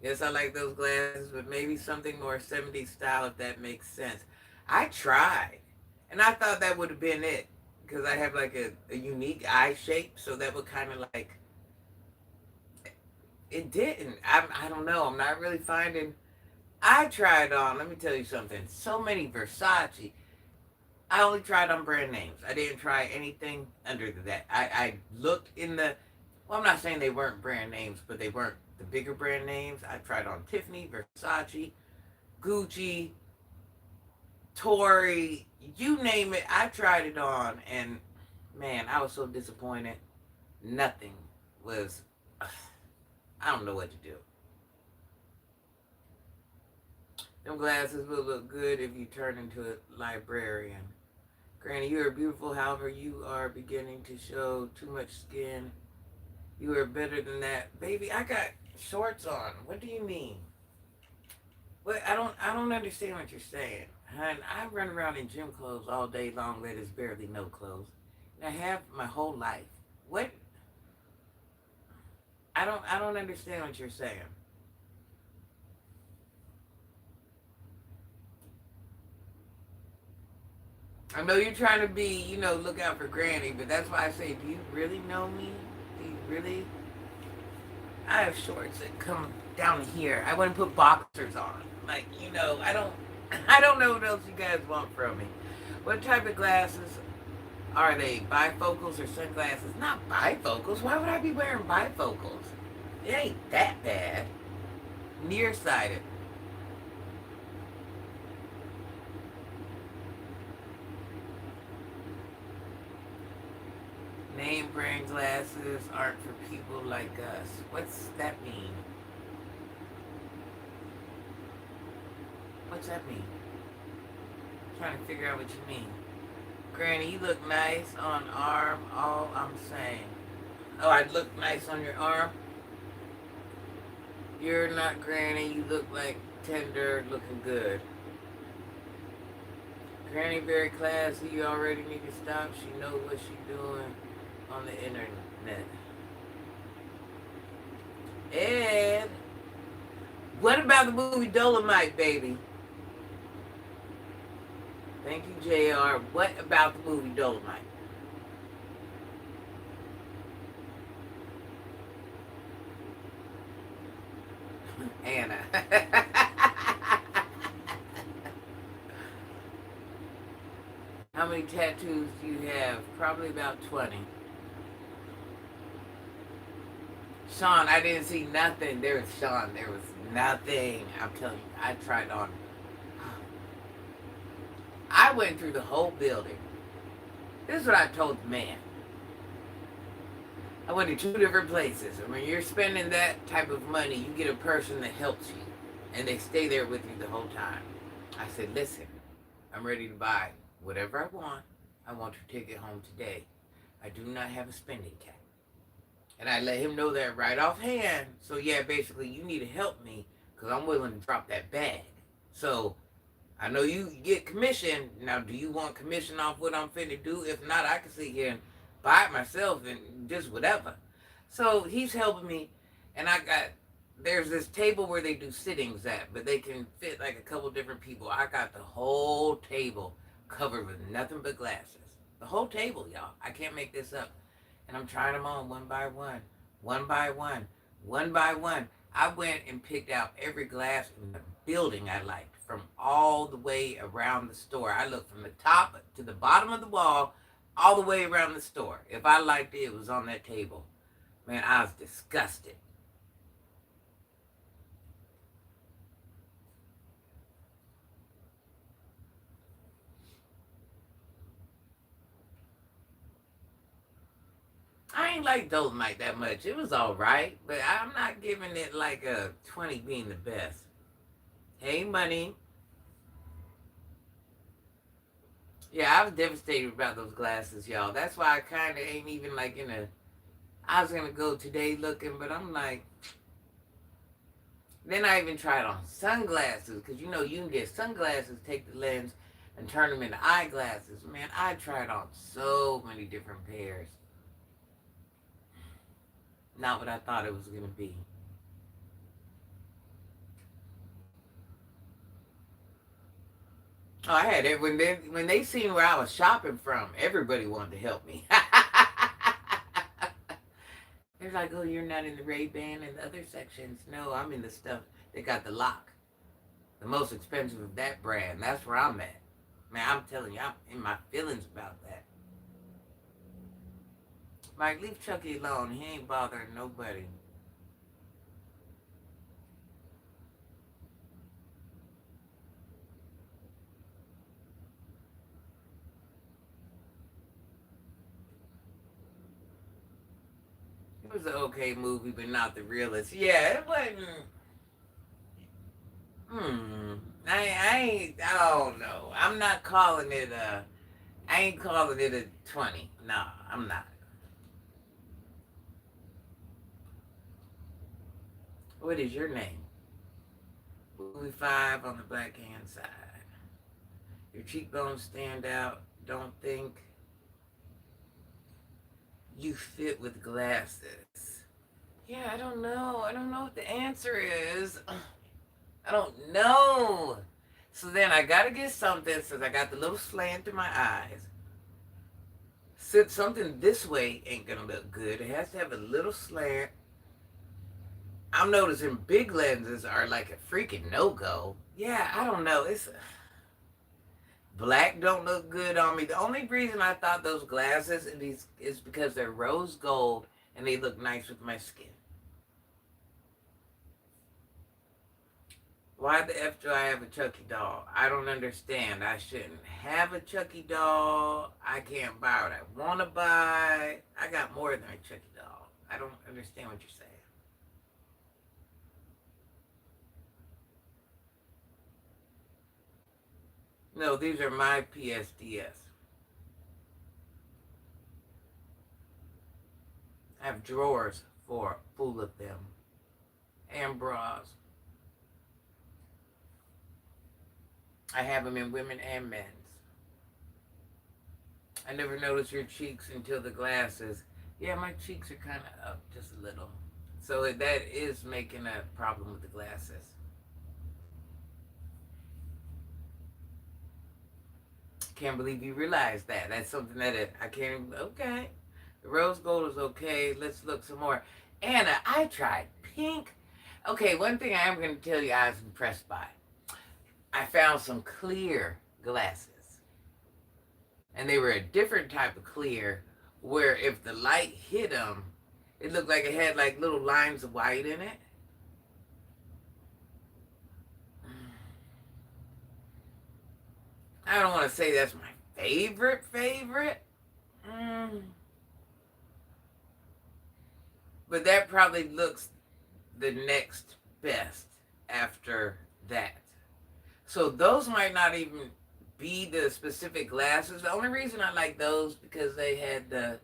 Yes, I like those glasses, but maybe something more 70s style if that makes sense. I tried, and I thought that would have been it because I have like a unique eye shape, so that would kind of like it didn't. I don't know. I'm not really finding. I tried on. Let me tell you something. So many Versace. I only tried on brand names. I didn't try anything under that. I looked in the. Well, I'm not saying they weren't brand names, but they weren't the bigger brand names. I tried on Tiffany, Versace, Gucci, Tory, you name it. I tried it on, and man, I was so disappointed. Nothing was. I don't know what to do. Them glasses will look good if you turn into a librarian. Granny, you are beautiful. However, you are beginning to show too much skin. You are better than that, baby. I got shorts on. What do you mean? What? I don't understand what you're saying. Hun, I run around in gym clothes all day long that is barely no clothes. And I have my whole life. What? I don't understand what you're saying. I know you're trying to be, look out for Granny, but that's why I say, do you really know me? Do you really? I have shorts that come down here. I wouldn't put boxers on. Like, I don't I don't know what else you guys want from me. What type of glasses are they? Bifocals or sunglasses? Not bifocals. Why would I be wearing bifocals? It ain't that bad. Nearsighted. Name brand glasses aren't for people like us. What's that mean? What's that mean? I'm trying to figure out what you mean. Granny, you look nice on arm. All I'm saying. Oh, I look nice on your arm. You're not Granny. You look like tender, looking good. Granny very classy. You already need to stop. She knows what she's doing on the internet. And what about the movie Dolomite, baby? Thank you, JR. What about the movie Dolomite? Anna. How many tattoos do you have? Probably about 20. Sean, I didn't see nothing. There was Sean. There was nothing. I'm telling you, I tried on. I went through the whole building. This is what I told the man. I went to two different places. And when you're spending that type of money, you get a person that helps you. And they stay there with you the whole time. I said, listen, I'm ready to buy whatever I want. I want your ticket home today. I do not have a spending cap. And I let him know that right offhand. So yeah, basically you need to help me because I'm willing to drop that bag. So I know you get commission. Now do you want commission off what I'm finna do? If not, I can sit here and buy it myself and just whatever. So he's helping me and there's this table where they do sittings at, but they can fit like a couple different people. I got the whole table covered with nothing but glasses. The whole table, y'all. I can't make this up. And I'm trying them on one by one, one by one, one by one. I went and picked out every glass in the building I liked from all the way around the store. I looked from the top to the bottom of the wall, all the way around the store. If I liked it, it was on that table. Man, I was disgusted. I ain't like Dolomite that much. It was all right, but I'm not giving it like a 20 being the best. Hey, money. Yeah, I was devastated about those glasses, y'all. That's why I kind of ain't even like in a. I was gonna go today looking, but I'm like. Then I even tried on sunglasses because you can get sunglasses, take the lens, and turn them into eyeglasses. Man, I tried on so many different pairs. Not what I thought it was gonna be. Oh, I had it when they seen where I was shopping from. Everybody wanted to help me. They're like, "Oh, you're not in the Ray Ban and the other sections." No, I'm in the stuff that got the lock, the most expensive of that brand. That's where I'm at. Man, I'm telling you, I'm in my feelings about that. Mike, leave Chucky alone. He ain't bothering nobody. It was an okay movie, but not the realest. Yeah, it wasn't. Hmm. I ain't. I don't know. I'm not calling it a. I ain't calling it a 20. No, I'm not. What is your name? Movie 5 on the black hand side. Your cheekbones stand out. Don't think you fit with glasses. Yeah, I don't know. I don't know what the answer is. I don't know. So then I gotta get something since I got the little slant in my eyes. Since something this way ain't gonna look good, it has to have a little slant. I'm noticing big lenses are like a freaking no-go. Yeah, I don't know. It's black don't look good on me. The only reason I thought those glasses is because they're rose gold and they look nice with my skin. Why the F do I have a Chucky doll? I don't understand. I shouldn't have a Chucky doll. I can't buy what I want to buy. I got more than a Chucky doll. I don't understand what you're saying. No, these are my PSDS. I have drawers full of them. And bras. I have them in women and men's. I never noticed your cheeks until the glasses. Yeah, my cheeks are kind of up just a little. So that is making a problem with the glasses. Can't believe you realized that. That's something that I can't. Okay. The rose gold is okay. Let's look some more. Anna, I tried pink. Okay, one thing I am going to tell you I was impressed by. I found some clear glasses. And they were a different type of clear where if the light hit them, it looked like it had like little lines of white in it. I don't want to say that's my favorite. But that probably looks the next best after that. So those might not even be the specific glasses. The only reason I like those because they had the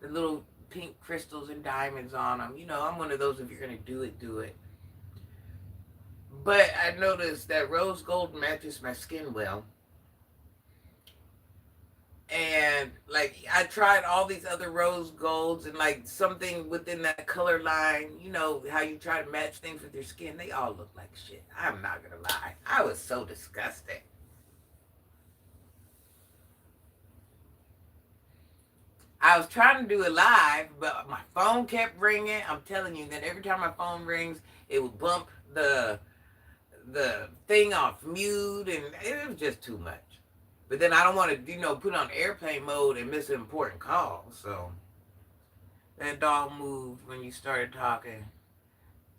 little pink crystals and diamonds on them. You know, I'm one of those, if you're going to do it, do it. But I noticed that rose gold matches my skin well. And like I tried all these other rose golds and like something within that color line, you know, how you try to match things with your skin, they all look like shit. I'm not gonna lie. I was so disgusted. I was trying to do it live, but my phone kept ringing. I'm telling you that every time my phone rings, it would bump the thing off mute, and it was just too much. But then I don't want to, put on airplane mode and miss an important call. So that dog moved when you started talking.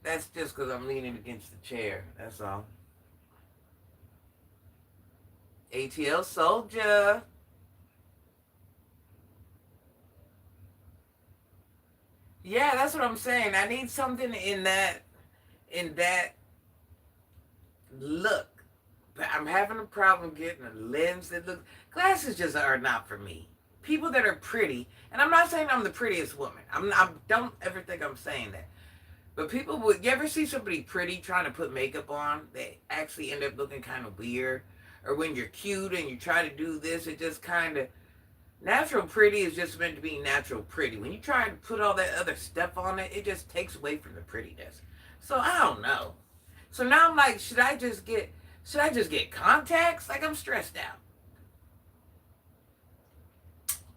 That's just because I'm leaning against the chair. That's all. ATL Soldier. Yeah, that's what I'm saying. I need something in that look. But I'm having a problem getting a lens that looks. Glasses just are not for me. People that are pretty, and I'm not saying I'm the prettiest woman. I don't ever think I'm saying that. But people would. You ever see somebody pretty trying to put makeup on? They actually end up looking kind of weird. Or when you're cute and you try to do this, it just kind of. Natural pretty is just meant to be natural pretty. When you try to put all that other stuff on it, it just takes away from the prettiness. So I don't know. So now I'm like, should I just get contacts? Like I'm stressed out.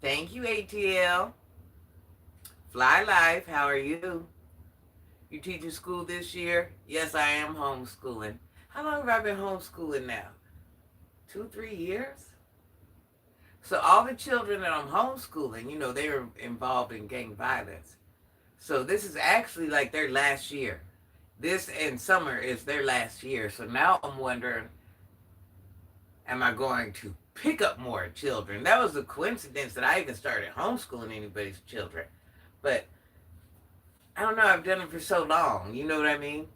Thank you, ATL. Fly Life, how are you? You teaching school this year? Yes, I am homeschooling. How long have I been homeschooling now? 2, 3 years? So all the children that I'm homeschooling, they were involved in gang violence. So this is actually like their last year. This and summer is their last year. So now I'm wondering, am I going to pick up more children? That was a coincidence that I even started homeschooling anybody's children. But I don't know, I've done it for so long. You know what I mean?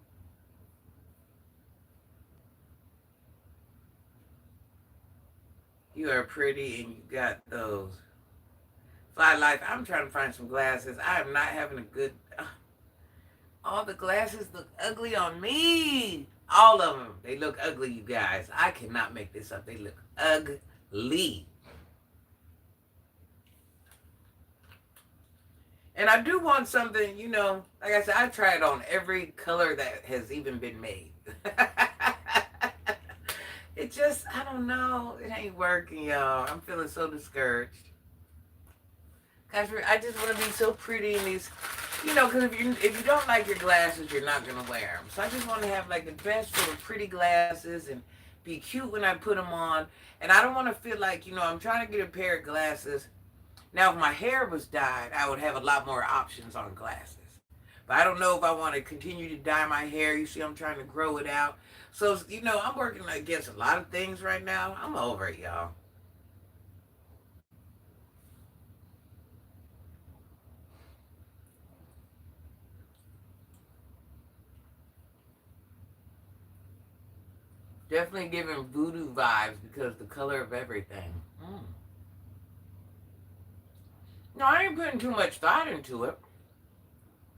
You are pretty and you got those. Fly Life, I'm trying to find some glasses. I am not having a good. All the glasses look ugly on me. All of them. They look ugly, you guys. I cannot make this up. They look ugly. And I do want something, like I said, I tried on every color that has even been made. It just, I don't know, it ain't working, y'all. I'm feeling so discouraged. Cause I just want to be so pretty in these, because if you don't like your glasses, you're not gonna wear them. So I just want to have like the best little pretty glasses and be cute when I put them on. And I don't want to feel like, I'm trying to get a pair of glasses. Now, if my hair was dyed, I would have a lot more options on glasses. But I don't know if I want to continue to dye my hair. You see, I'm trying to grow it out. So, I'm working against a lot of things right now. I'm over it, y'all. Definitely giving voodoo vibes because the color of everything. Mm. No, I ain't putting too much thought into it.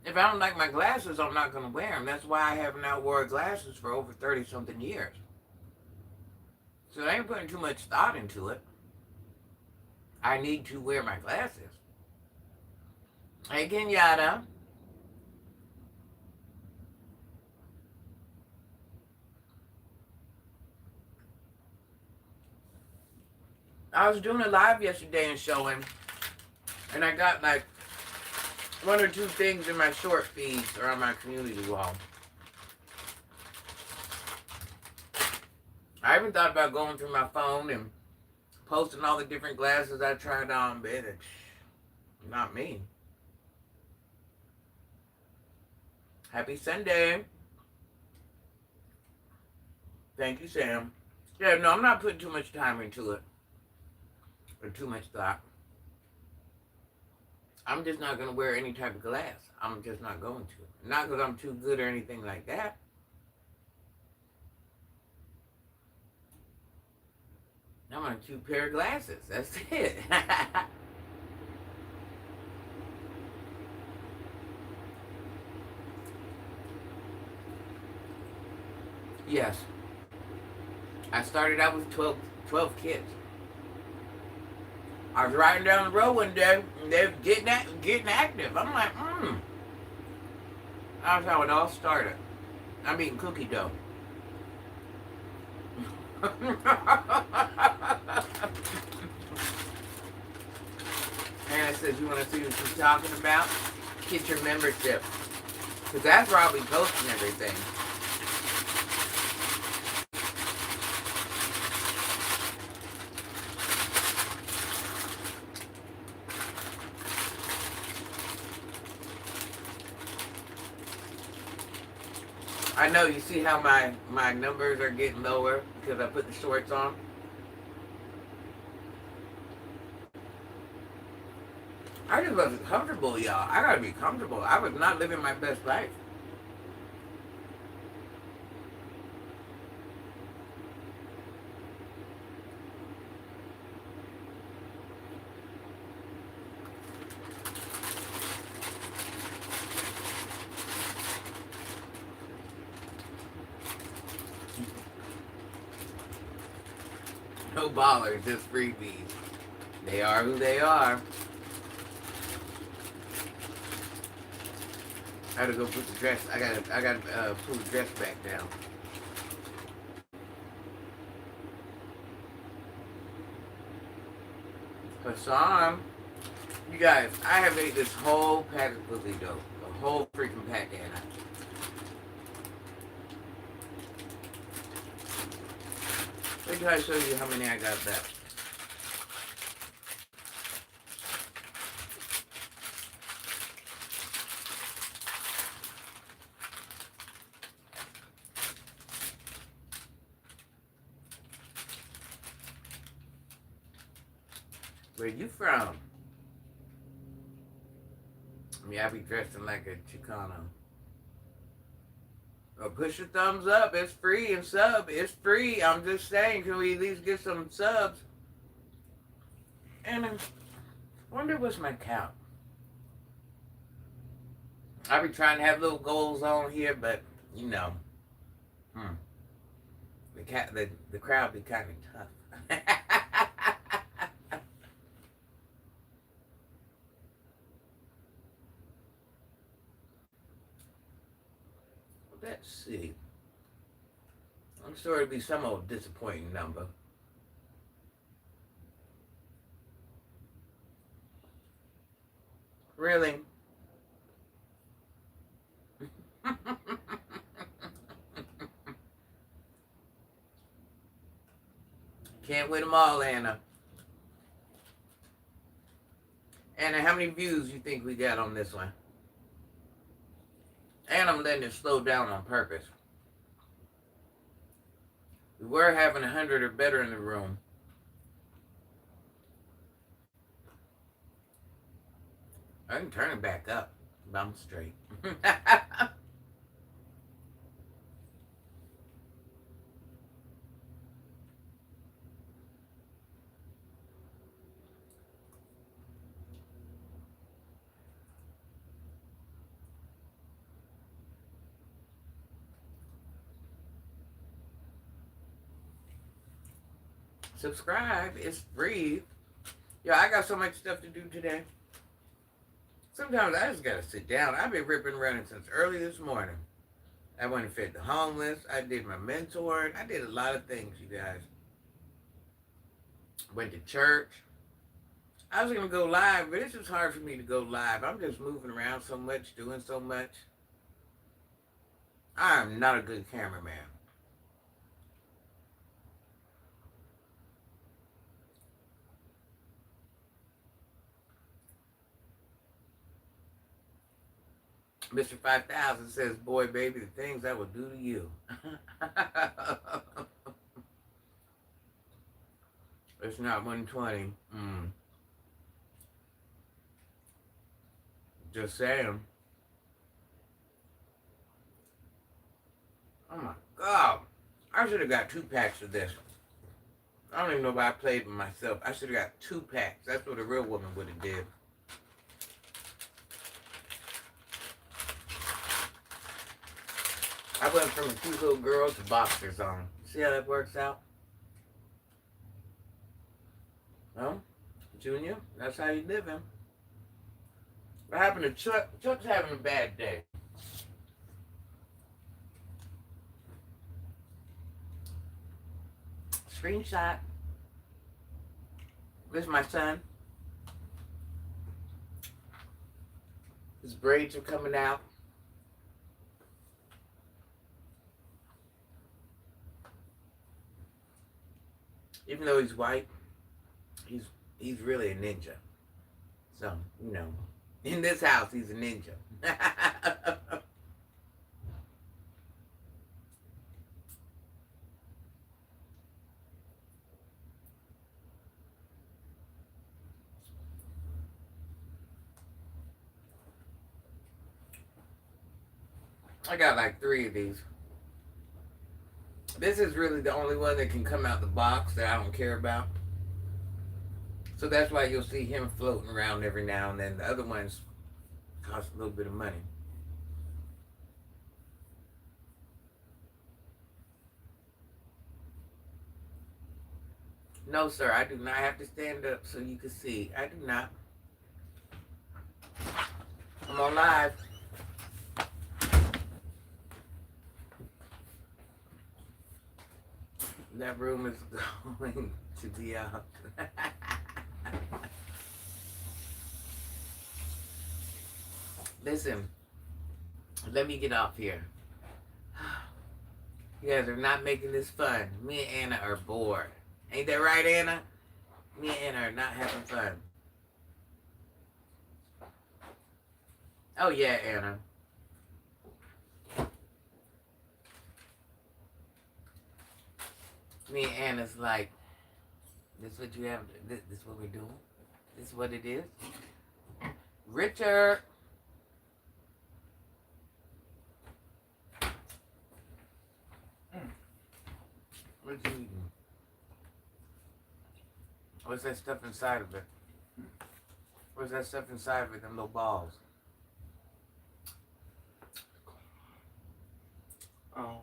If I don't like my glasses, I'm not going to wear them. That's why I haven't now wore glasses for over 30 something years. So I ain't putting too much thought into it. I need to wear my glasses. Hey, Kenyatta. I was doing a live yesterday and showing, and I got like one or two things in my short feeds or on my community wall. I even thought about going through my phone and posting all the different glasses I tried on, but it's not me. Happy Sunday. Thank you, Sam. Yeah, no, I'm not putting too much time into it or too much thought. I'm just not going to wear any type of glass. I'm just not going to. Not because I'm too good or anything like that. I'm on a cute pair of glasses. That's it. Yes. I started out with 12 kids. I was riding down the road one day, and they were getting active. I'm like, That's how it all started. I'm eating cookie dough. Hannah says, you want to see what she's talking about? Get your membership. Because that's where I'll be posting everything. I know, you see how my numbers are getting lower because I put the shorts on? I just wasn't comfortable, y'all. I gotta be comfortable. I was not living my best life. No ballers, just freebies. They are who they are. I gotta go put the dress. I gotta pull the dress back down. Hassan, you guys, I have ate this whole pack of cookie dough, the whole freaking pack, Anna. Wait till I show you how many I got left. Where you from? I mean, I be dressing like a Chicano. Or push your thumbs up. It's free and sub. It's free. I'm just saying, can we at least get some subs? And I wonder what's my count. I be trying to have little goals on here, but you know, the crowd be kind of tough. Let's see. I'm sure it'll be some old disappointing number. Really? Can't win them all, Anna. Anna, how many views you think we got on this one? And I'm letting it slow down on purpose. We were having 100 or better in the room. I can turn it back up. I'm straight. Subscribe. It's free. Yo, I got so much stuff to do today. Sometimes I just gotta sit down. I've been ripping running since early this morning. I went and fed the homeless. I did my mentoring. I did a lot of things, you guys. Went to church. I was gonna go live, but it's just hard for me to go live. I'm just moving around so much, doing so much. I am not a good cameraman. Mr. 5000 says, boy, baby, the things I will do to you. It's not 120. Just saying. Oh my God. I should have got 2 packs of this. I don't even know why I played with myself. I should have got 2 packs. That's what a real woman would have did. I went from a cute little girl to boxers on. See how that works out? Well, Junior, that's how you living. What happened to Chuck? Chuck's having a bad day. Screenshot. This is my son. His braids are coming out. Even though he's white, he's really a ninja. So, you know, in this house, he's a ninja. I got like 3 of these. This is really the only one that can come out the box that I don't care about. So that's why you'll see him floating around every now and then. The other ones cost a little bit of money. No, sir, I do not have to stand up so you can see. I do not. I'm on live. That room is going to be out. Listen, let me get off here. You guys are not making this fun. Me and Anna are bored. Ain't that right, Anna? Me and Anna are not having fun. Oh, yeah, Anna. Me and Anna's like, this is what you have, this is what we're doing. This is what it is. Richard. What you eating? What's that stuff inside of it? What's that stuff inside of it, them little balls? Oh.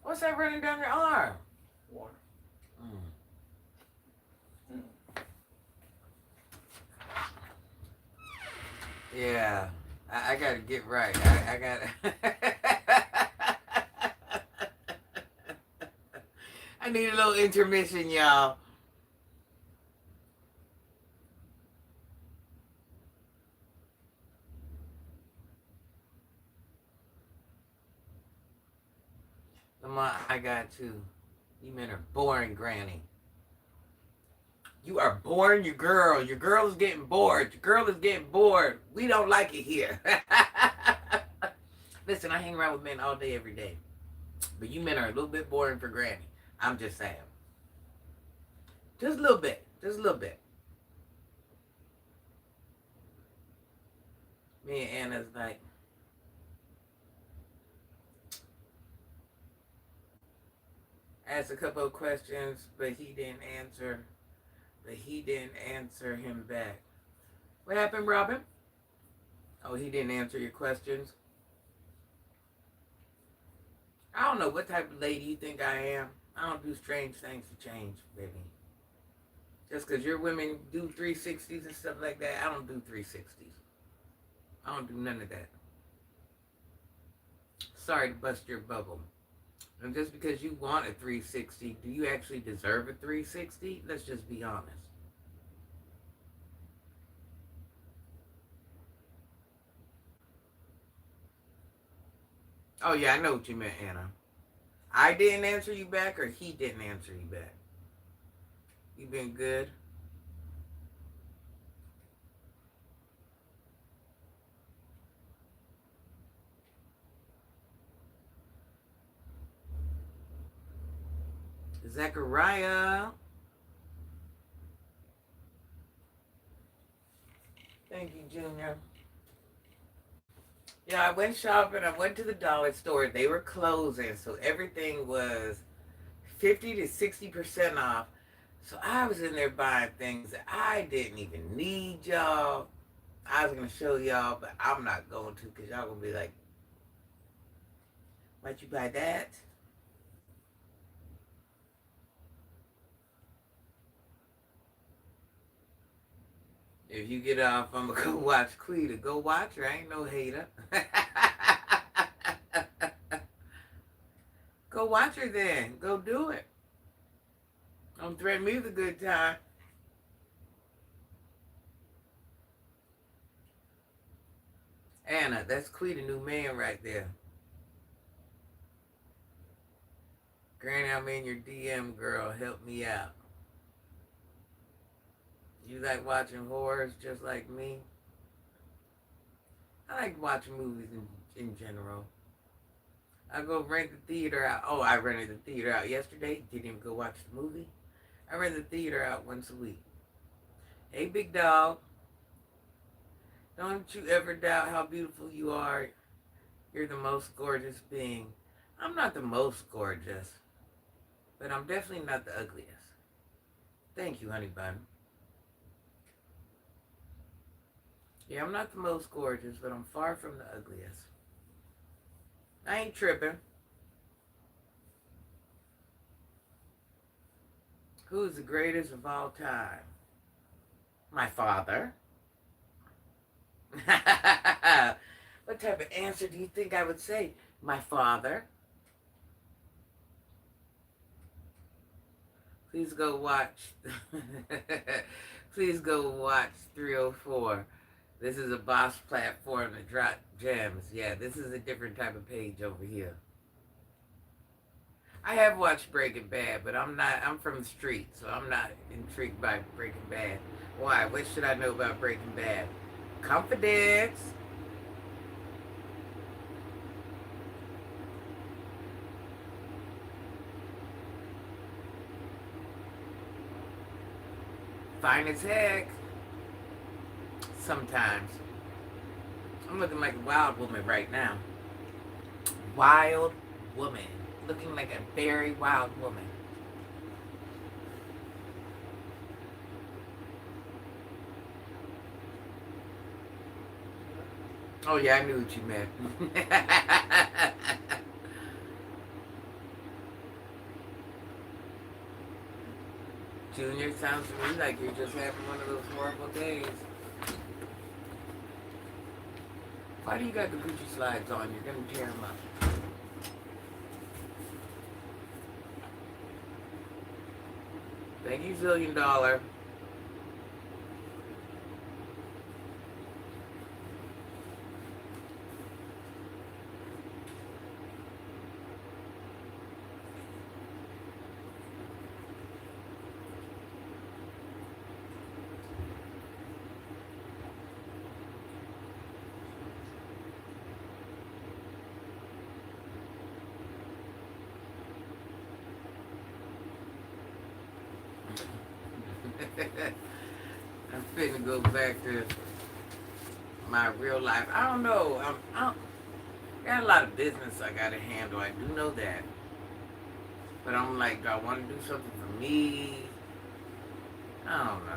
What's that running down your arm? Water. Yeah. I gotta get right. I gotta. I need a little intermission, y'all. Lamont, I got to. You men are boring, Granny. You are boring, your girl. Your girl is getting bored. Your girl is getting bored. We don't like it here. Listen, I hang around with men all day, every day. But you men are a little bit boring for Granny. I'm just saying. Just a little bit. Just a little bit. Me and Anna's like, asked a couple of questions, but he didn't answer. But he didn't answer him back. What happened, Robin? Oh, he didn't answer your questions? I don't know what type of lady you think I am. I don't do strange things to change, baby. Just because your women do 360s and stuff like that, I don't do 360s. I don't do none of that. Sorry to bust your bubble. And just because you want a 360, do you actually deserve a 360? Let's just be honest. Oh, yeah, I know what you meant, Anna. I didn't answer you back or he didn't answer you back? You been good? Zechariah. Thank you, Junior. Yeah, I went shopping. I went to the dollar store. They were closing, so everything was 50 to 60% off. So I was in there buying things that I didn't even need, y'all. I was going to show y'all, but I'm not going to because y'all going to be like, why'd you buy that? If you get off, I'm going to go watch Quita. Go watch her. I ain't no hater. Go watch her then. Go do it. Don't threaten me with a good time. Anna, that's Quita, new man right there. Granny, I'm in your DM, girl. Help me out. You like watching horrors just like me? I like watching movies in general. I go rent the theater out. Oh, I rented the theater out yesterday. Didn't even go watch the movie. I rent the theater out once a week. Hey, big dog. Don't you ever doubt how beautiful you are. You're the most gorgeous being. I'm not the most gorgeous, but I'm definitely not the ugliest. Thank you, honey bun. Yeah, I'm not the most gorgeous, but I'm far from the ugliest. I ain't tripping. Who's the greatest of all time? My father. What type of answer do you think I would say? My father. Please go watch. Please go watch 304. This is a boss platform that drop gems. Yeah, this is a different type of page over here. I have watched Breaking Bad, but I'm from the street, so I'm not intrigued by Breaking Bad. Why? What should I know about Breaking Bad? Confidence. Fine as heck. Sometimes. I'm looking like a wild woman right now. Wild woman. Looking like a very wild woman. Oh yeah, I knew what you meant. Junior, sounds to me like you're just having one of those horrible days. Why do you got the Gucci slides on? You're gonna tear them up. Thank you, Zillion Dollar. I'm finna go back to my real life. I don't know. I got a lot of business I gotta handle. I do know that. But I'm like, do I want to do something for me? I don't know.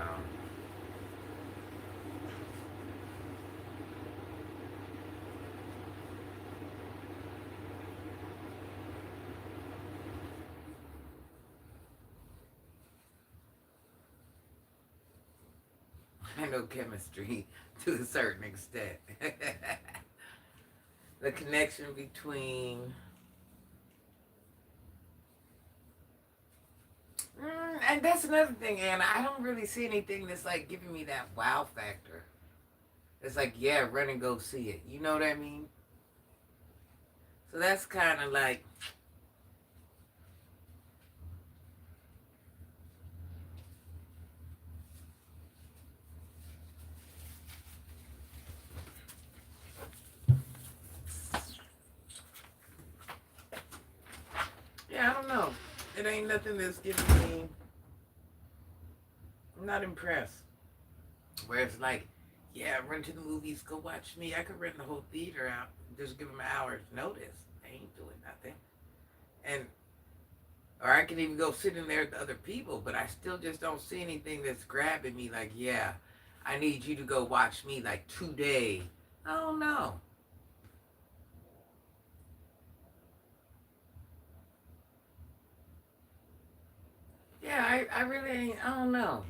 I know chemistry to a certain extent. The connection between and that's another thing, Anna. I don't really see anything that's like giving me that wow factor. It's like, yeah, run and go see it. You know what I mean? So that's kind of like, yeah, I don't know. It ain't nothing that's giving me. I'm not impressed. Where it's like, yeah, run to the movies, go watch me. I could rent the whole theater out, just give them an hour's notice. I ain't doing nothing. And or I can even go sit in there with other people, but I still just don't see anything that's grabbing me like, yeah, I need you to go watch me like today. I don't know. Yeah, I really ain't, I don't know.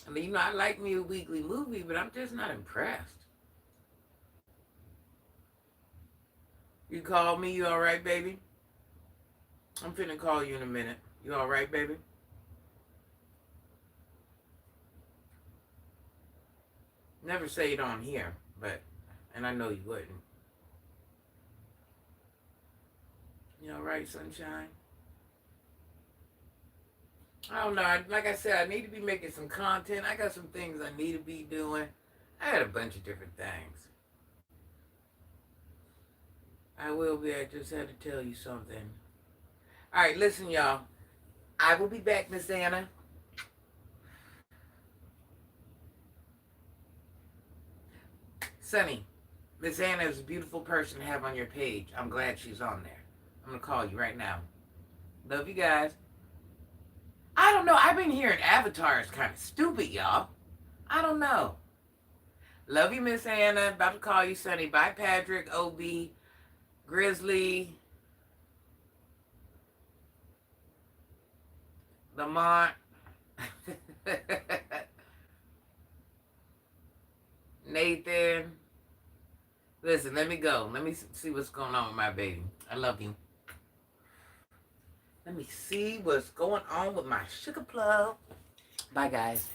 I mean, I like me a weekly movie, but I'm just not impressed. You call me, you alright, baby? I'm finna call you in a minute. You alright, baby? Never say it on here, but, and I know you wouldn't. You alright, sunshine? I don't know. Like I said, I need to be making some content. I got some things I need to be doing. I had a bunch of different things. I will be. I just had to tell you something. All right, listen, y'all. I will be back, Miss Anna. Sunny, Miss Anna is a beautiful person to have on your page. I'm glad she's on there. I'm going to call you right now. Love you guys. I don't know. I've been hearing Avatar is kind of stupid, y'all. I don't know. Love you, Miss Anna. About to call you, Sunny. Bye, Patrick, OB, Grizzly, Lamont. Nathan. Listen, let me go. Let me see what's going on with my baby. I love you. Let me see what's going on with my sugar plug. Bye, guys.